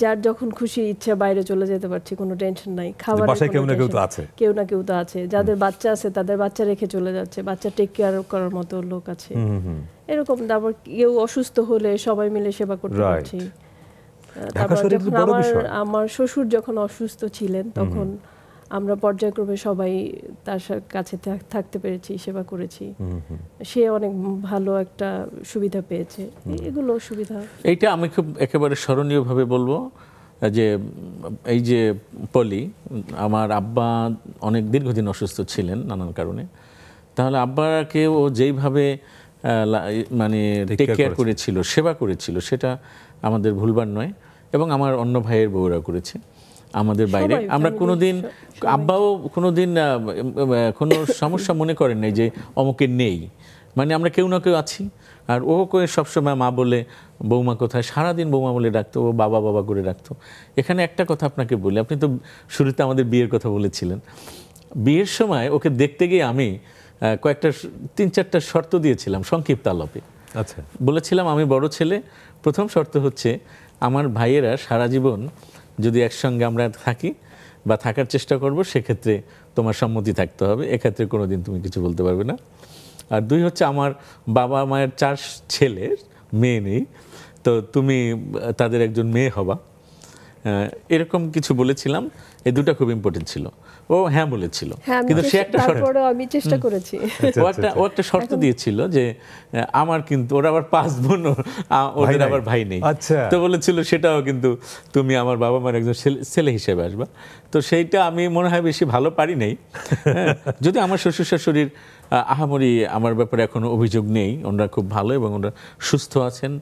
যার যখন খুশি ইচ্ছা বাইরে চলে যেতে পারছি, কোনো টেনশন নাই। খাবার বাসায় কেউ না কেউ তো আছে, কেউ না কেউ তো আছে। যাদের বাচ্চা আছে তাদের বাচ্চা রেখে চলে যাচ্ছে, বাচ্চা টেক কেয়ার করার মতো লোক আছে, এরকম। তারপর কেউ অসুস্থ হলে সবাই মিলে সেবা করতে পারছি। তারপর যখন আমার শ্বশুর যখন অসুস্থ ছিলেন, তখন আমরা পর্যায়ক্রমে সবাই তার কাছে থাকতে পেরেছি, সেবা করেছি। সে অনেক ভালো একটা সুবিধা পেয়েছে। এগুলো সুবিধা। এইটা আমি খুব একেবারে স্মরণীয়ভাবে বলবো যে এই যে পলি, আমার আব্বা অনেক দীর্ঘদিন অসুস্থ ছিলেন নানান কারণে। তাহলে আব্বাকে ও যেইভাবে মানে টেক কেয়ার করেছিল, সেবা করেছিল, সেটা আমাদের ভুলবার নয়। এবং আমার অন্য ভাইয়ের বউরা করেছে আমাদের বাইরে। আমরা কোনোদিন, আব্বাও কোনোদিন কোনো সমস্যা মনে করেন নাই যে অমুকের নেই, মানে আমরা কেউ না কেউ আছি। আর ও করে সবসময় মা বলে, বৌমা কোথায়, সারাদিন বৌমা বলে ডাকতো, ও বাবা বাবা করে ডাকতো। এখানে একটা কথা আপনাকে বলি, আপনি তো শুরুতে আমাদের বিয়ের কথা বলেছিলেন। বিয়ের সময় ওকে দেখতে গিয়ে আমি কয়েকটা 3-4টা শর্ত দিয়েছিলাম সংক্ষিপ্ত আলাপে। আচ্ছা, বলেছিলাম আমি বড় ছেলে, প্রথম শর্ত হচ্ছে আমার ভাইয়েরা সারা জীবন যদি একসঙ্গে আমরা থাকি বা থাকার চেষ্টা করব, সেক্ষেত্রে তোমার সম্মতি থাকতে হবে, এক্ষেত্রে কোনো দিন তুমি কিছু বলতে পারবে না। আর 2 হচ্ছে আমার বাবা মায়ের 4 ছেলের মেয়ে নেই, তো তুমি তাদের একজন মেয়ে হবা, এরকম কিছু বলেছিলাম। এই 2টা খুব ইম্পর্টেন্ট ছিল। ও হ্যাঁ বলেছিল, কিন্তু সে একটা শর্ত, আমি চেষ্টা করেছি। ও একটা শর্ত দিয়েছিল যে আমার কিন্তু, ওরা আবার 5 বোন, ওদের আবার ভাই নেই, তো বলেছিল সেটাও কিন্তু তুমি আমার বাবা মার একজন ছেলে হিসেবে আসবা। তো সেইটা আমি মনে হয় বেশি ভালো পারি নাই। যদি আমার শ্বশুর শাশুড়ির আহামরি আমার ব্যাপারে এখনো অভিযোগ নেই, ওনারা খুব ভালো এবং ওনারা সুস্থ আছেন,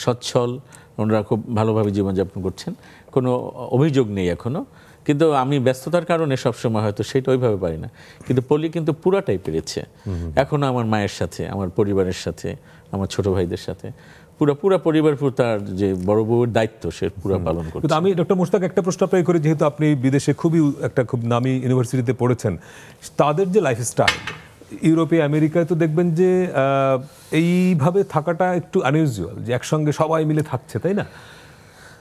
সচ্ছল, ওনারা খুব ভালোভাবে জীবনযাপন করছেন, কোনো অভিযোগ নেই এখনো। কিন্তু আমি ব্যস্ততার কারণে সবসময় হয়তো সেটা ওইভাবে পারি না। কিন্তু পলি কিন্তু পুরাটাই পেরেছে এখনো, আমার মায়ের সাথে, আমার পরিবারের সাথে, আমার ছোট ভাইদের সাথে, পুরা পরিবার, তার যে বড় বউয়ের দায়িত্ব সে পুরো পালন করছে। কিন্তু আমি ডক্টর মুশতাক একটা প্রশ্ন আপনাকে করি, যেহেতু আপনি বিদেশে খুব নামি ইউনিভার্সিটিতে পড়েছেন, তাদের যে লাইফস্টাইল, ইউরোপে আমেরিকায় তো দেখবেন যে এইভাবে থাকাটা একটু আনইউজুয়াল, যে একসঙ্গে সবাই মিলে থাকছে, তাই না?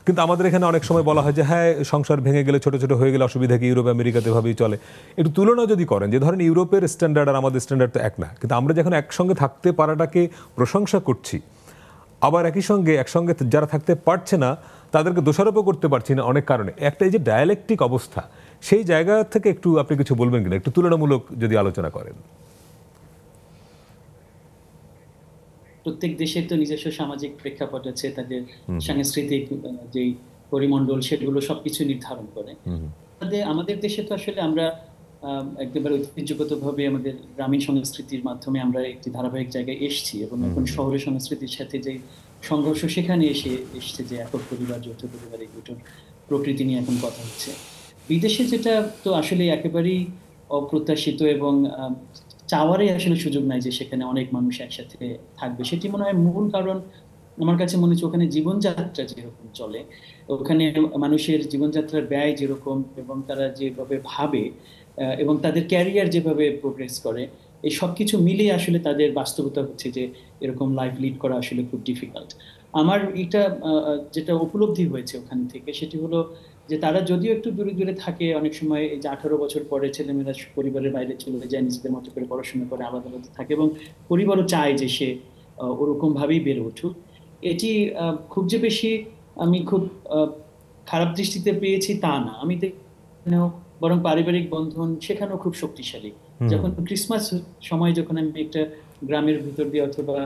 কিন্তু আমাদের এখানে অনেক সময় বলা হয় যে হ্যাঁ, সংসার ভেঙে গেলে, ছোট ছোট হয়ে গেলে অসুবিধা কি, ইউরোপ আমেরিকাতে ভাবেই চলে। একটু তুলনা যদি করেন, যে ধরেন ইউরোপের স্ট্যান্ডার্ড আর আমাদের স্ট্যান্ডার্ড তো এক না, কিন্তু আমরা যখন একসঙ্গে থাকতে পারাটাকে প্রশংসা করছি, আবার একই সঙ্গে একসঙ্গে যারা থাকতে পারছে না তাদেরকে দোষারোপও করতে পারছি না অনেক কারণে। একটা এই যে ডায়ালেকটিক অবস্থা, সেই জায়গা থেকে একটু আপনি কিছু বলবেন কিনা, একটু তুলনামূলক যদি আলোচনা করেন। প্রত্যেক দেশের তো নিজস্ব সামাজিক প্রেক্ষাপট আছে, তাদের সাংস্কৃতিক যে পরিমণ্ডল, সেগুলো সবকিছু নির্ধারণ করে। আমাদের দেশে তো আসলে আমরা একেবারে ঐতিহ্যগতভাবে আমাদের গ্রামীণ সংস্কৃতির মাধ্যমে আমরা একটি ধারাবাহিক জায়গায় এসেছি, এবং এখন শহরের সংস্কৃতির সাথে যে সংঘর্ষ সেখানে এসছে, যে একক পরিবার, যৌথ পরিবার, এই দুটোর প্রকৃতি নিয়ে এখন কথা হচ্ছে। বিদেশে যেটা তো আসলে একেবারেই অপ্রত্যাশিত এবং চাওয়ারই আসলে সুযোগ নাই যে সেখানে অনেক মানুষ একসাথে থাকবে। সেটি মনে হয় মূল কারণ আমার কাছে মনে হচ্ছে, ওখানে জীবনযাত্রা যেরকম চলে, ওখানে মানুষের জীবনযাত্রার ব্যয় যেরকম, এবং তারা যেভাবে ভাবে এবং তাদের ক্যারিয়ার যেভাবে প্রোগ্রেস করে, এই সব কিছু মিলিয়ে আসলে তাদের বাস্তবতা হচ্ছে যে এরকম লাইফ লিড করা আসলে খুব ডিফিকাল্ট। আমার এটা যেটা উপলব্ধি হয়েছে ওখান থেকে, সেটি হলো যে তারা যদিও একটু দূরে দূরে থাকে, অনেক সময় এই যে 18 বছর পরে ছেলেমেয়েরা পরিবারের বাইরে চলে যায়, নিজেদের মতো করে পড়াশোনা করে আলাদা আলাদা থাকে, এবং পরিবারও চায় যে সে ওরকম ভাবেই বেড়ে উঠুক। এটি খুব যে বেশি আমি খুব খারাপ দৃষ্টিতে পেয়েছি তা না। আমি বরং পারিবারিক বন্ধন সেখানেও খুব শক্তিশালী। যখন ক্রিসমাস সময় যখন আমি একটা গ্রামের ভিতর দিয়ে অথবা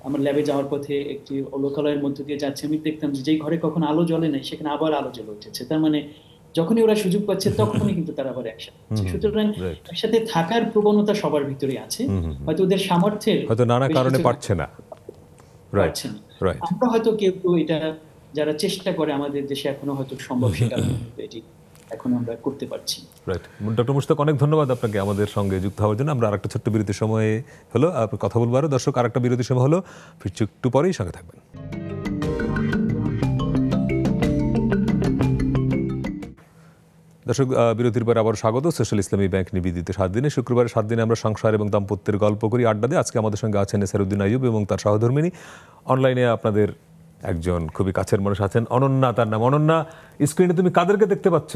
আমার ল্যাবে যাওয়ার পথে একটি লোকালয়ের মধ্যে দিয়ে যাচ্ছে, আমি দেখতাম যে যেই ঘরে কখন আলো জ্বলে নাই সেখানে আবার আলো জ্বলে উঠেছে। তার মানে যখনই ওরা সুযোগ পাচ্ছে তখনই কিন্তু তারা আবার একসাথে। সুতরাং একসাথে থাকার প্রবণতা সবার ভিতরে আছে, হয়তো ওদের সামর্থ্যের হয়তো নানা কারণে পারছে না। আমরা হয়তো কেউ এটা যারা চেষ্টা করে আমাদের দেশে এখনো হয়তো সম্ভব, সে কারণে এটি এখন আমরা করতে পারছি। রাইট। ডক্টর মুশতাক, অনেক ধন্যবাদ আপনাকে আমাদের সঙ্গে যুক্ত হওয়ার জন্য। আমরা আরেকটা ছোট্ট বিরতির সময় হলো আপনার কথা বলবো আরো। দর্শক, আরেকটা বিরতির সময় হলো, ফিরছি একটু পরেই, সঙ্গে থাকবেন। দর্শক, বিরতির পর আবার স্বাগত। সোশ্যাল ইসলামী ব্যাংক নিবেদিত 7 দিনে, শুক্রবারে 7 দিনে আমরা সংসার এবং দাম্পত্যের গল্প করি, আড্ডা দিই। আজকে আমাদের সঙ্গে আছেন নেসারউদ্দিন আইয়ুব এবং তার সহধর্মিনী। অনলাইনে আপনাদের একজন খুবই কাছের মানুষ আছেন, অনন্যা তার নাম। অনন্যা, স্ক্রিনে তুমি কাদেরকে দেখতে পাচ্ছ?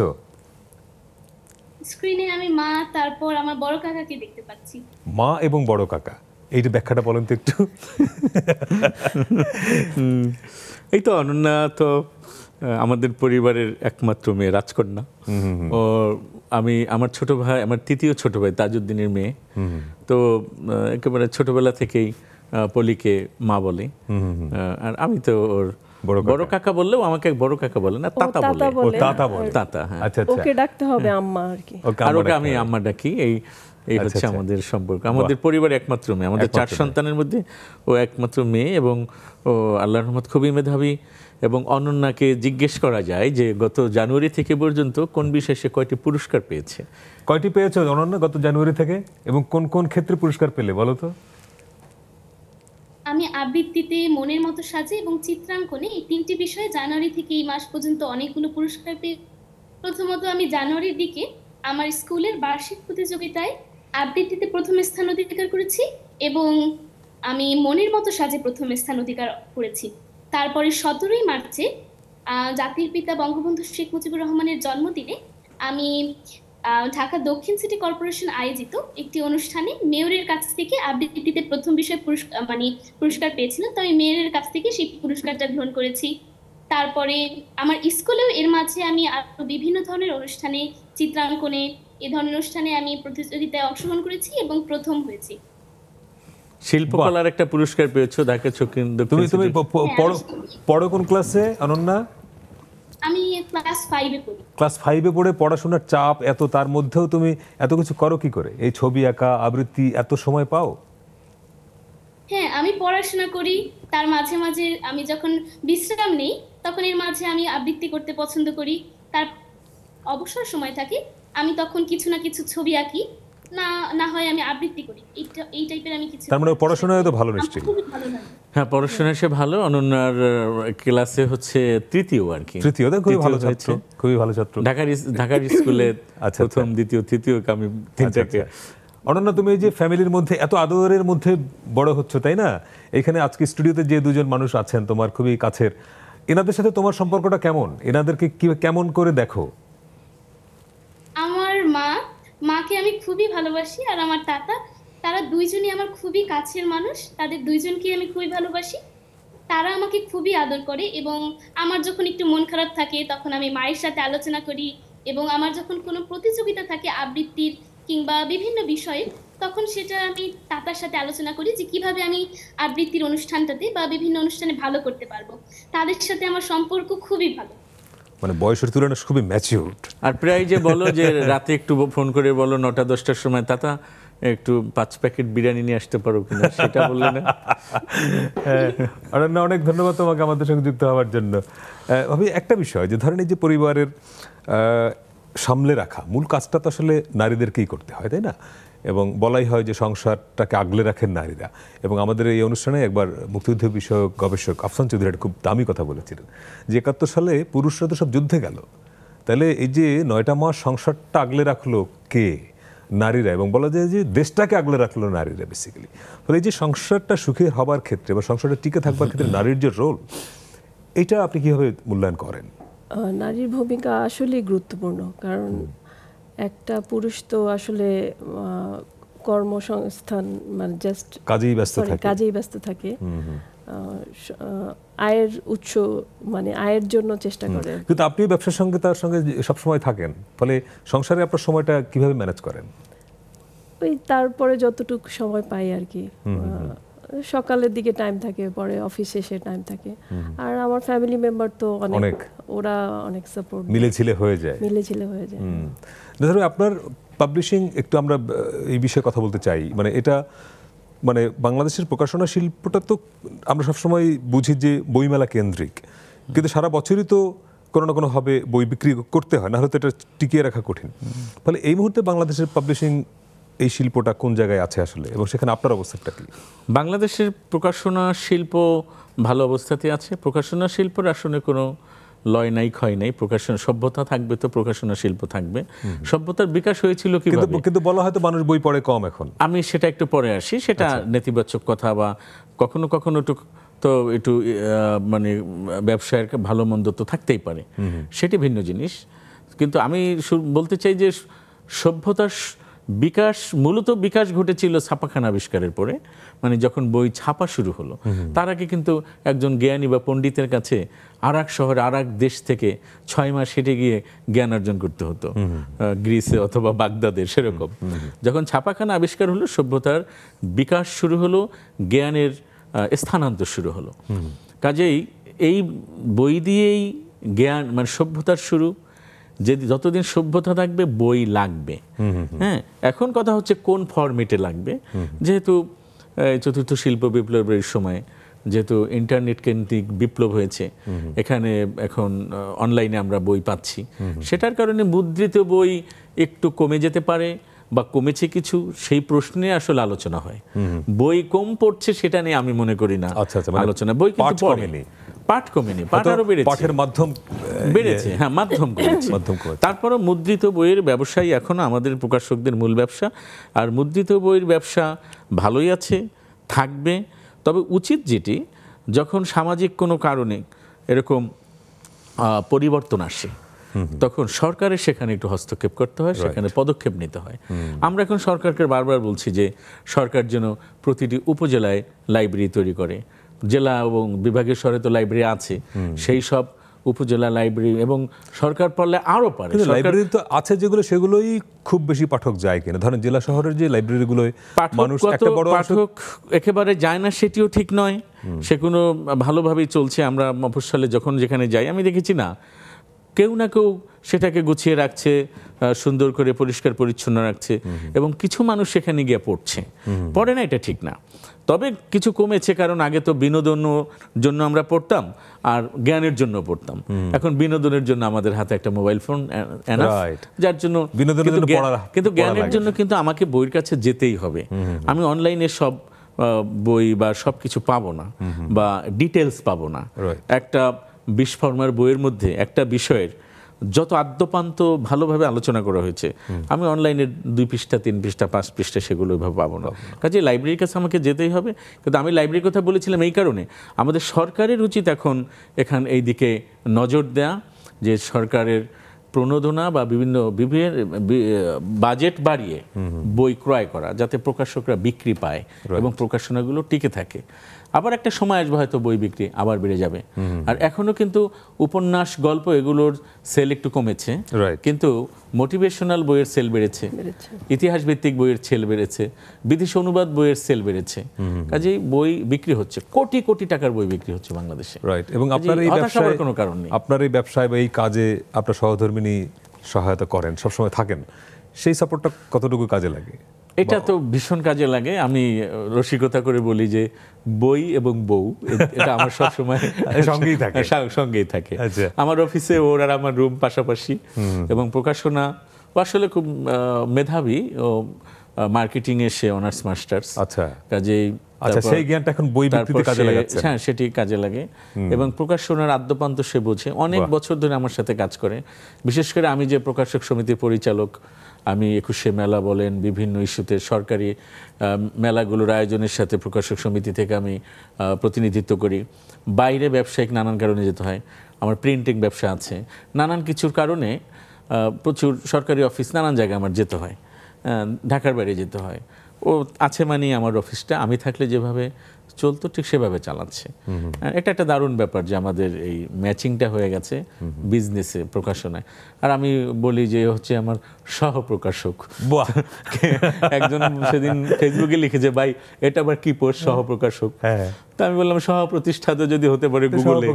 স্ক্রিনে আমি মা, তারপর আমার বড় কাকাকে দেখতে পাচ্ছি। মা এবং বড় কাকা, এইটা ব্যাখ্যাটা বলেন তো একটু। এই তো অনন্যা তো আমাদের পরিবারের একমাত্র মেয়ে, রাজকন্যা। ও আমার ছোট ভাই, আমার তৃতীয় ছোট ভাই তাজউদ্দিনের মেয়ে। তো একেবারে ছোটবেলা থেকেই পলিকে মা বলে। আর আমি তো ওর বড় কাকা বললেও আমাকে বড় কাকা বলে না, তাতা বলে। তাতা, হ্যাঁ। আচ্ছা আচ্ছা, ওকে ডাকতে হবে আম্মা আর কি। আর ওকে আমি আম্মা ডাকি। এই হচ্ছে আমাদের সম্পর্ক। আমাদের পরিবারের একমাত্র মেয়ে, আমাদের 4 সন্তানের মধ্যে ও একমাত্র মেয়ে, এবং ও আল্লাহর রহমত খুবই মেধাবী। এবং অনন্যাকে জিজ্ঞেস করা যায় যে গত জানুয়ারি থেকে পর্যন্ত কোন বিষয়ে সে কয়টি পুরস্কার পেয়েছে। কয়টি পেয়েছো অনন্যা গত জানুয়ারি থেকে, এবং কোন কোন ক্ষেত্রে পুরস্কার পেলে বলো তো? আমি আবৃত্তিতে, মনের মতো সাজে এবং চিত্রাঙ্কনে, এই 3টি বিষয়ে জানুয়ারি থেকে এই মাস পর্যন্ত অনেকগুলো পুরস্কার পেয়ে। প্রথমত, আমি জানুয়ারির দিকে আমার স্কুলের বার্ষিক প্রতিযোগিতায় আবৃত্তিতে প্রথম স্থান অধিকার করেছি, এবং আমি মনের মতো সাজে প্রথম স্থান অধিকার করেছি। তারপরে 17ই মার্চে জাতির পিতা বঙ্গবন্ধু শেখ মুজিবুর রহমানের জন্মদিনে আমি ঢাকা দক্ষিণ সিটি কর্পোরেশন আয়োজিত একটি অনুষ্ঠানে মেয়রের কাছ থেকে আবৃত্তিতে প্রথম বিষয় পুরস্কার পেয়েছিলাম। তো আমি মেয়রের কাছ থেকে সেই পুরস্কারটা গ্রহণ করেছি। তারপরে আমার স্কুলেও এর মাঝে আমি আরো বিভিন্ন ধরনের অনুষ্ঠানে, চিত্রাঙ্কনে, এ ধরনের অনুষ্ঠানে আমি প্রতিযোগিতায় অংশগ্রহণ করেছি এবং প্রথম হয়েছি। শিল্পকলার একটা পুরস্কার পেয়েছো ঢাকা দক্ষিণ। তুমি পড়ো কোন ক্লাসে অনন্যা? আমি ক্লাস 5-এ পড়ি। ক্লাস 5-এ পড়ে পড়াশোনার চাপ এত, তার মধ্যেও তুমি এত কিছু করো কি করে? এই ছবি আঁকা, আবৃত্তি, এত সময় পাও? হ্যাঁ, আমি পড়াশোনা করি, তার মাঝে মাঝে আমি যখন বিশ্রাম নেই তখন এর মাঝে আমি আবৃত্তি করতে পছন্দ করি। তার অবসর সময় থাকে আমি তখন কিছু না কিছু ছবি আঁকি, না হয় আমি আবৃত্তি করি। এই টাইপের আমি কিছু। তার মানে পড়াশোনায় তো ভালো নিশ্চয়ই। হ্যাঁ, পড়াশোনায় সে ভালো। অনন্যার ক্লাসে হচ্ছে তৃতীয় আর কি। তৃতীয়, খুবই ভালো ছাত্র, খুবই ভালো ছাত্র। ঢাকার স্কুলে প্রথম, দ্বিতীয়, তৃতীয়, আমি 3টাকে। অনন্যা, তুমি এই যে ফ্যামিলির মধ্যে এত আদরের মধ্যে বড় হচ্ছ, তাই না? এখানে আজকে স্টুডিওতে যে 2জন মানুষ আছেন তোমার খুবই কাছের, এনাদের সাথে তোমার সম্পর্কটা কেমন? এনাদেরকে কেমন করে দেখো? আমার মাকে আমি খুবই ভালোবাসি, আর আমার তাতা, তারা 2জনই আমার খুবই কাছের মানুষ। তাদের 2জনকে আমি খুবই ভালোবাসি। তারা আমাকে খুবই আদর করে, এবং আমার যখন একটু মন খারাপ থাকে তখন আমি মায়ের সাথে আলোচনা করি, এবং আমার যখন কোনো প্রতিযোগিতা থাকে আবৃত্তির কিংবা বিভিন্ন বিষয়ে, তখন সেটা আমি তাতার সাথে আলোচনা করি যে কিভাবে আমি আবৃত্তির অনুষ্ঠানটাতে বা বিভিন্ন অনুষ্ঠানে ভালো করতে পারবো। তাদের সাথে আমার সম্পর্ক খুবই ভালো, মানে বয়সের তুলনায় খুবই ম্যাচিউরড। আর প্রায় যে বলো যে রাতে একটু ফোন করে বলো 9টা-10টার সময়, তাতা একটু 5 প্যাকেট বিরিয়ানি নিয়ে আসতে পারো কিনা, সেটা বললে না? অনন্যা, অনেক ধন্যবাদ তোমাকে আমাদের সঙ্গে যুক্ত হওয়ার জন্য। ভাবি একটা বিষয়, যে ধরেন এই যে পরিবারের সামলে রাখা মূল কাজটা তো আসলে নারীদেরকেই করতে হয়, তাই না? এবং বলাই হয় যে সংসারটাকে আগলে রাখেন নারীরা। এবং আমাদের এই অনুষ্ঠানে একবার মুক্তিযুদ্ধ বিষয়ক গবেষক আফসান চৌধুরী একটা খুব দামি কথা বলেছিলেন যে 71 সালে পুরুষরা তো সব যুদ্ধে গেল, তাহলে এই যে 9টা মাস সংসারটা আগলে রাখলো কে? নারীরা। এবং বলা যায় যে দেশটাকে আগলে রাখলো নারীরা বেসিক্যালি। ফলে এই যে সংসারটা সুখী হবার ক্ষেত্রে বা সংসারটা টিকে থাকবার ক্ষেত্রে নারীর যে রোল, এটা আপনি কিভাবে মূল্যায়ন করেন? নারীর ভূমিকা আসলেই গুরুত্বপূর্ণ, কারণ একটা পুরুষ তো আসলে কর্মসংস্থান, মানে জাস্ট কাজেই ব্যস্ত থাকে। আয়ের উৎস, মানে আয়ের জন্য চেষ্টা করে। কিন্তু আপনি ব্যবসার সঙ্গে তার সঙ্গে সবসময় থাকেন, ফলে সংসারে আপনার সময়টা কিভাবে ম্যানেজ করেন? ওই তারপরে যতটুকু সময় পাই আর কি, সকালের দিকে টাইম থাকে, পরে অফিস শেষে টাইম থাকে। আর আমার ফ্যামিলি মেম্বার তো অনেক, ওরা অনেক সাপোর্ট, মিলেঝিলে হয়ে যায়। ধরুন আপনার পাবলিশিং, একটু আমরা এই বিষয়ে কথা বলতে চাই। মানে এটা মানে বাংলাদেশের প্রকাশনা শিল্পটা তো আমরা সবসময় বুঝি যে বইমেলা কেন্দ্রিক, কিন্তু সারা বছরই তো কোনো না কোনোভাবে বই বিক্রি করতে হয়, না হলে তো এটা টিকিয়ে রাখা কঠিন। ফলে এই মুহূর্তে বাংলাদেশের পাবলিশিং এই শিল্পটা কোন জায়গায় আছে আসলে, এবং সেখানে আপনার অবস্থাটা কি? বাংলাদেশের প্রকাশনা শিল্প ভালো অবস্থাতে আছে। প্রকাশনা শিল্পের আসলে কোনো লয় নাই, ক্ষয় নাই। প্রকাশনা সভ্যতা থাকবে তো প্রকাশনা শিল্প থাকবে। সভ্যতার বিকাশ হয়েছিল কিভাবে? কিন্তু বলা হয়তো মানুষ বই পড়ে কম এখন। আমি সেটা একটু পরে আসি, সেটা নেতিবাচক কথা, বা কখনো কখনো একটু মানে ব্যবসায়ের ভালো মন্দ তো থাকতেই পারে, সেটি ভিন্ন জিনিস। কিন্তু আমি বলতে চাই যে সভ্যতার বিকাশ, মূলত বিকাশ ঘটেছিল ছাপাখানা আবিষ্কারের পরে। মানে যখন বই ছাপা শুরু হলো, তার আগে কিন্তু একজন জ্ঞানী বা পণ্ডিতের কাছে আর এক শহরে আর এক দেশ থেকে 6 মাস হেঁটে গিয়ে জ্ঞান অর্জন করতে হতো, গ্রিসে অথবা বাগদাদে, সেরকম। যখন ছাপাখানা আবিষ্কার হলো, সভ্যতার বিকাশ শুরু হলো, জ্ঞানের স্থানান্তর শুরু হলো। কাজেই এই বই দিয়েই জ্ঞান, মানে সভ্যতার শুরু। যতদিন সভ্যতা থাকবে বই লাগবে। হ্যাঁ, এখন কথা হচ্ছে কোন ফরম্যাটে লাগবে। যেহেতু চতুর্থ শিল্প বিপ্লবের সময় যেহেতু ইন্টারনেট কেন্দ্রিক বিপ্লব হয়েছে, এখানে এখন অনলাইনে আমরা বই পাচ্ছি, সেটার কারণে মুদ্রিত বই একটু কমে যেতে পারে বা কমেছে কিছু, সেই প্রশ্নে আসলে আলোচনা হয়। বই কম পড়ছে সেটা নিয়ে আমি মনে করি না আলোচনা। বই কিন্তু পড়েনি, পাঠ কমেনি, পাঠ আরো বেড়েছে, পাঠের মাধ্যম বেড়েছে, হ্যাঁ মাধ্যম কমেছে। তারপরও মুদ্রিত বইয়ের ব্যবসায়ী এখনো আমাদের প্রকাশকদের মূল ব্যবসা, আর মুদ্রিত বইয়ের ব্যবসা ভালোই আছে, থাকবে। তবে উচিত যেটি, যখন সামাজিক কোনো কারণে এরকম পরিবর্তন আসে, তখন সরকারের সেখানে একটু হস্তক্ষেপ করতে হয়, সেখানে পদক্ষেপ নিতে হয়। আমরা এখন সরকারকে বারবার বলছি যে সরকার যেন প্রতিটি উপজেলায় লাইব্রেরি তৈরি করে। জেলা এবং বিভাগের শহরে তো লাইব্রেরি আছে, সেই সব উপজেলা লাইব্রেরি, এবং সরকার পারলে আরো পারে। লাইব্রেরি তো আছে যেগুলো, সেগুলোই খুব বেশি পাঠক যায় কিনা? ধরেন জেলা শহরের যে লাইব্রেরিগুলো মানুষ একটা বড় পাঠক একেবারে যায় না, সেটিও ঠিক নয়। সেগুলো ভালোভাবেই চলছে। আমরা মফস্বলে যখন যেখানে যাই, আমি দেখেছি না কেউ না কেউ সেটাকে গুছিয়ে রাখছে, সুন্দর করে পরিষ্কার পরিচ্ছন্ন রাখছে, এবং কিছু মানুষ সেখানে গিয়ে পড়ছে। পড়ে না, এটা ঠিক না। তবে কিছু কমেছে, কারণ আগে তো বিনোদনের জন্য আমরা পড়তাম আর জ্ঞানের জন্য পড়তাম। এখন বিনোদনের জন্য আমাদের হাতে একটা মোবাইল ফোন এনাফ, যার জন্য কিন্তু জ্ঞানের জন্য কিন্তু আমাকে বইয়ের কাছে যেতেই হবে। আমি অনলাইনে সব বই বা সব কিছু পাবো না, বা ডিটেলস পাবো না। একটা বিস্ফর্মার বইয়ের মধ্যে একটা বিষয়ের যত আদ্যপান্ত ভালোভাবে আলোচনা করা হয়েছে, আমি অনলাইনে 2 পৃষ্ঠা 3 পৃষ্ঠা 5 পৃষ্ঠা সেগুলো ওইভাবে পাবো না। কাজে লাইব্রেরির কাছে আমাকে যেতেই হবে। কিন্তু আমি লাইব্রেরির কথা বলেছিলাম এই কারণে, আমাদের সরকারের উচিত এখন এই দিকে নজর দেয়া, যে সরকারের প্রণোদনা বা বিভিন্ন বাজেট বাড়িয়ে বই ক্রয় করা, যাতে প্রকাশকরা বিক্রি পায় এবং প্রকাশনাগুলো টিকে থাকে। আবার একটা সময় আসবে হয়তো বই বিক্রি আবার বেড়ে যাবে। আর এখনো কিন্তু উপন্যাস, গল্প এগুলোর সেল একটু কমেছে, কিন্তু মোটিভেশনাল বইয়ের সেল বেড়েছে, ইতিহাস ভিত্তিক বইয়ের সেল বেড়েছে, বিদেশি অনুবাদ বইয়ের সেল বেড়েছে। কাজেই বই বিক্রি হচ্ছে, কোটি কোটি টাকার বই বিক্রি হচ্ছে বাংলাদেশে। এবং আপনার এই ব্যবসায় কোনো কারণ নেই, আপনার এই ব্যবসায় বা এই কাজে আপনার সহধর্মিনী সহায়তা করেন, সবসময় থাকেন, সেই সাপোর্টটা কতটুকু কাজে লাগে? এটা তো ভীষণ কাজে লাগে। আমি রসিকতা করে বলি যে বই এবং বউ এটা আমার সবসময় সঙ্গেই থাকে। আমার অফিসে ওর আর আমার রুম পাশাপাশি, এবং প্রকাশনা আসলে খুব মেধাবী, ও মার্কেটিং এ সে অনার্স মাস্টার্স। কাজেই সেই জ্ঞানটা এখন বই বিক্রিতে কাজে লাগাচ্ছে। হ্যাঁ, সেটি কাজে লাগে, এবং প্রকাশনার আদ্যপান্ত সে বোঝে। অনেক বছর ধরে আমার সাথে কাজ করে। বিশেষ করে আমি যে প্রকাশক সমিতির পরিচালক, আমি 21শে মেলা বলেন, বিভিন্ন ইস্যুতে সরকারি মেলাগুলোর আয়োজনের সাথে প্রকাশক সমিতি থেকে আমি প্রতিনিধিত্ব করি। বাইরে ব্যবসায়িক নানান কারণে যেতে হয়, আমার প্রিন্টিং ব্যবসা আছে, নানান কিছুর কারণে প্রচুর সরকারি অফিস, নানান জায়গায় আমার যেতে হয়, ঢাকার বাইরে যেতে হয়। ও আছে মানে আমার অফিসটা আমি থাকলে যেভাবে চলতো ঠিক সেভাবে চালাচ্ছে। এটা একটা দারুণ ব্যাপার যে আমাদের এই ম্যাচিংটা হয়ে গেছে বিজনেসে, প্রকাশনায়। আর আমি বলি যে হচ্ছে আমার সহপ্রকাশক। একজন সেদিন ফেসবুকে লিখেছে, ভাই এটা আবার কি পোস্ট, সহপ্রকাশক। তা আমি বললাম সহপ্রতিষ্ঠাতা যদি হতে পারে গুগলে,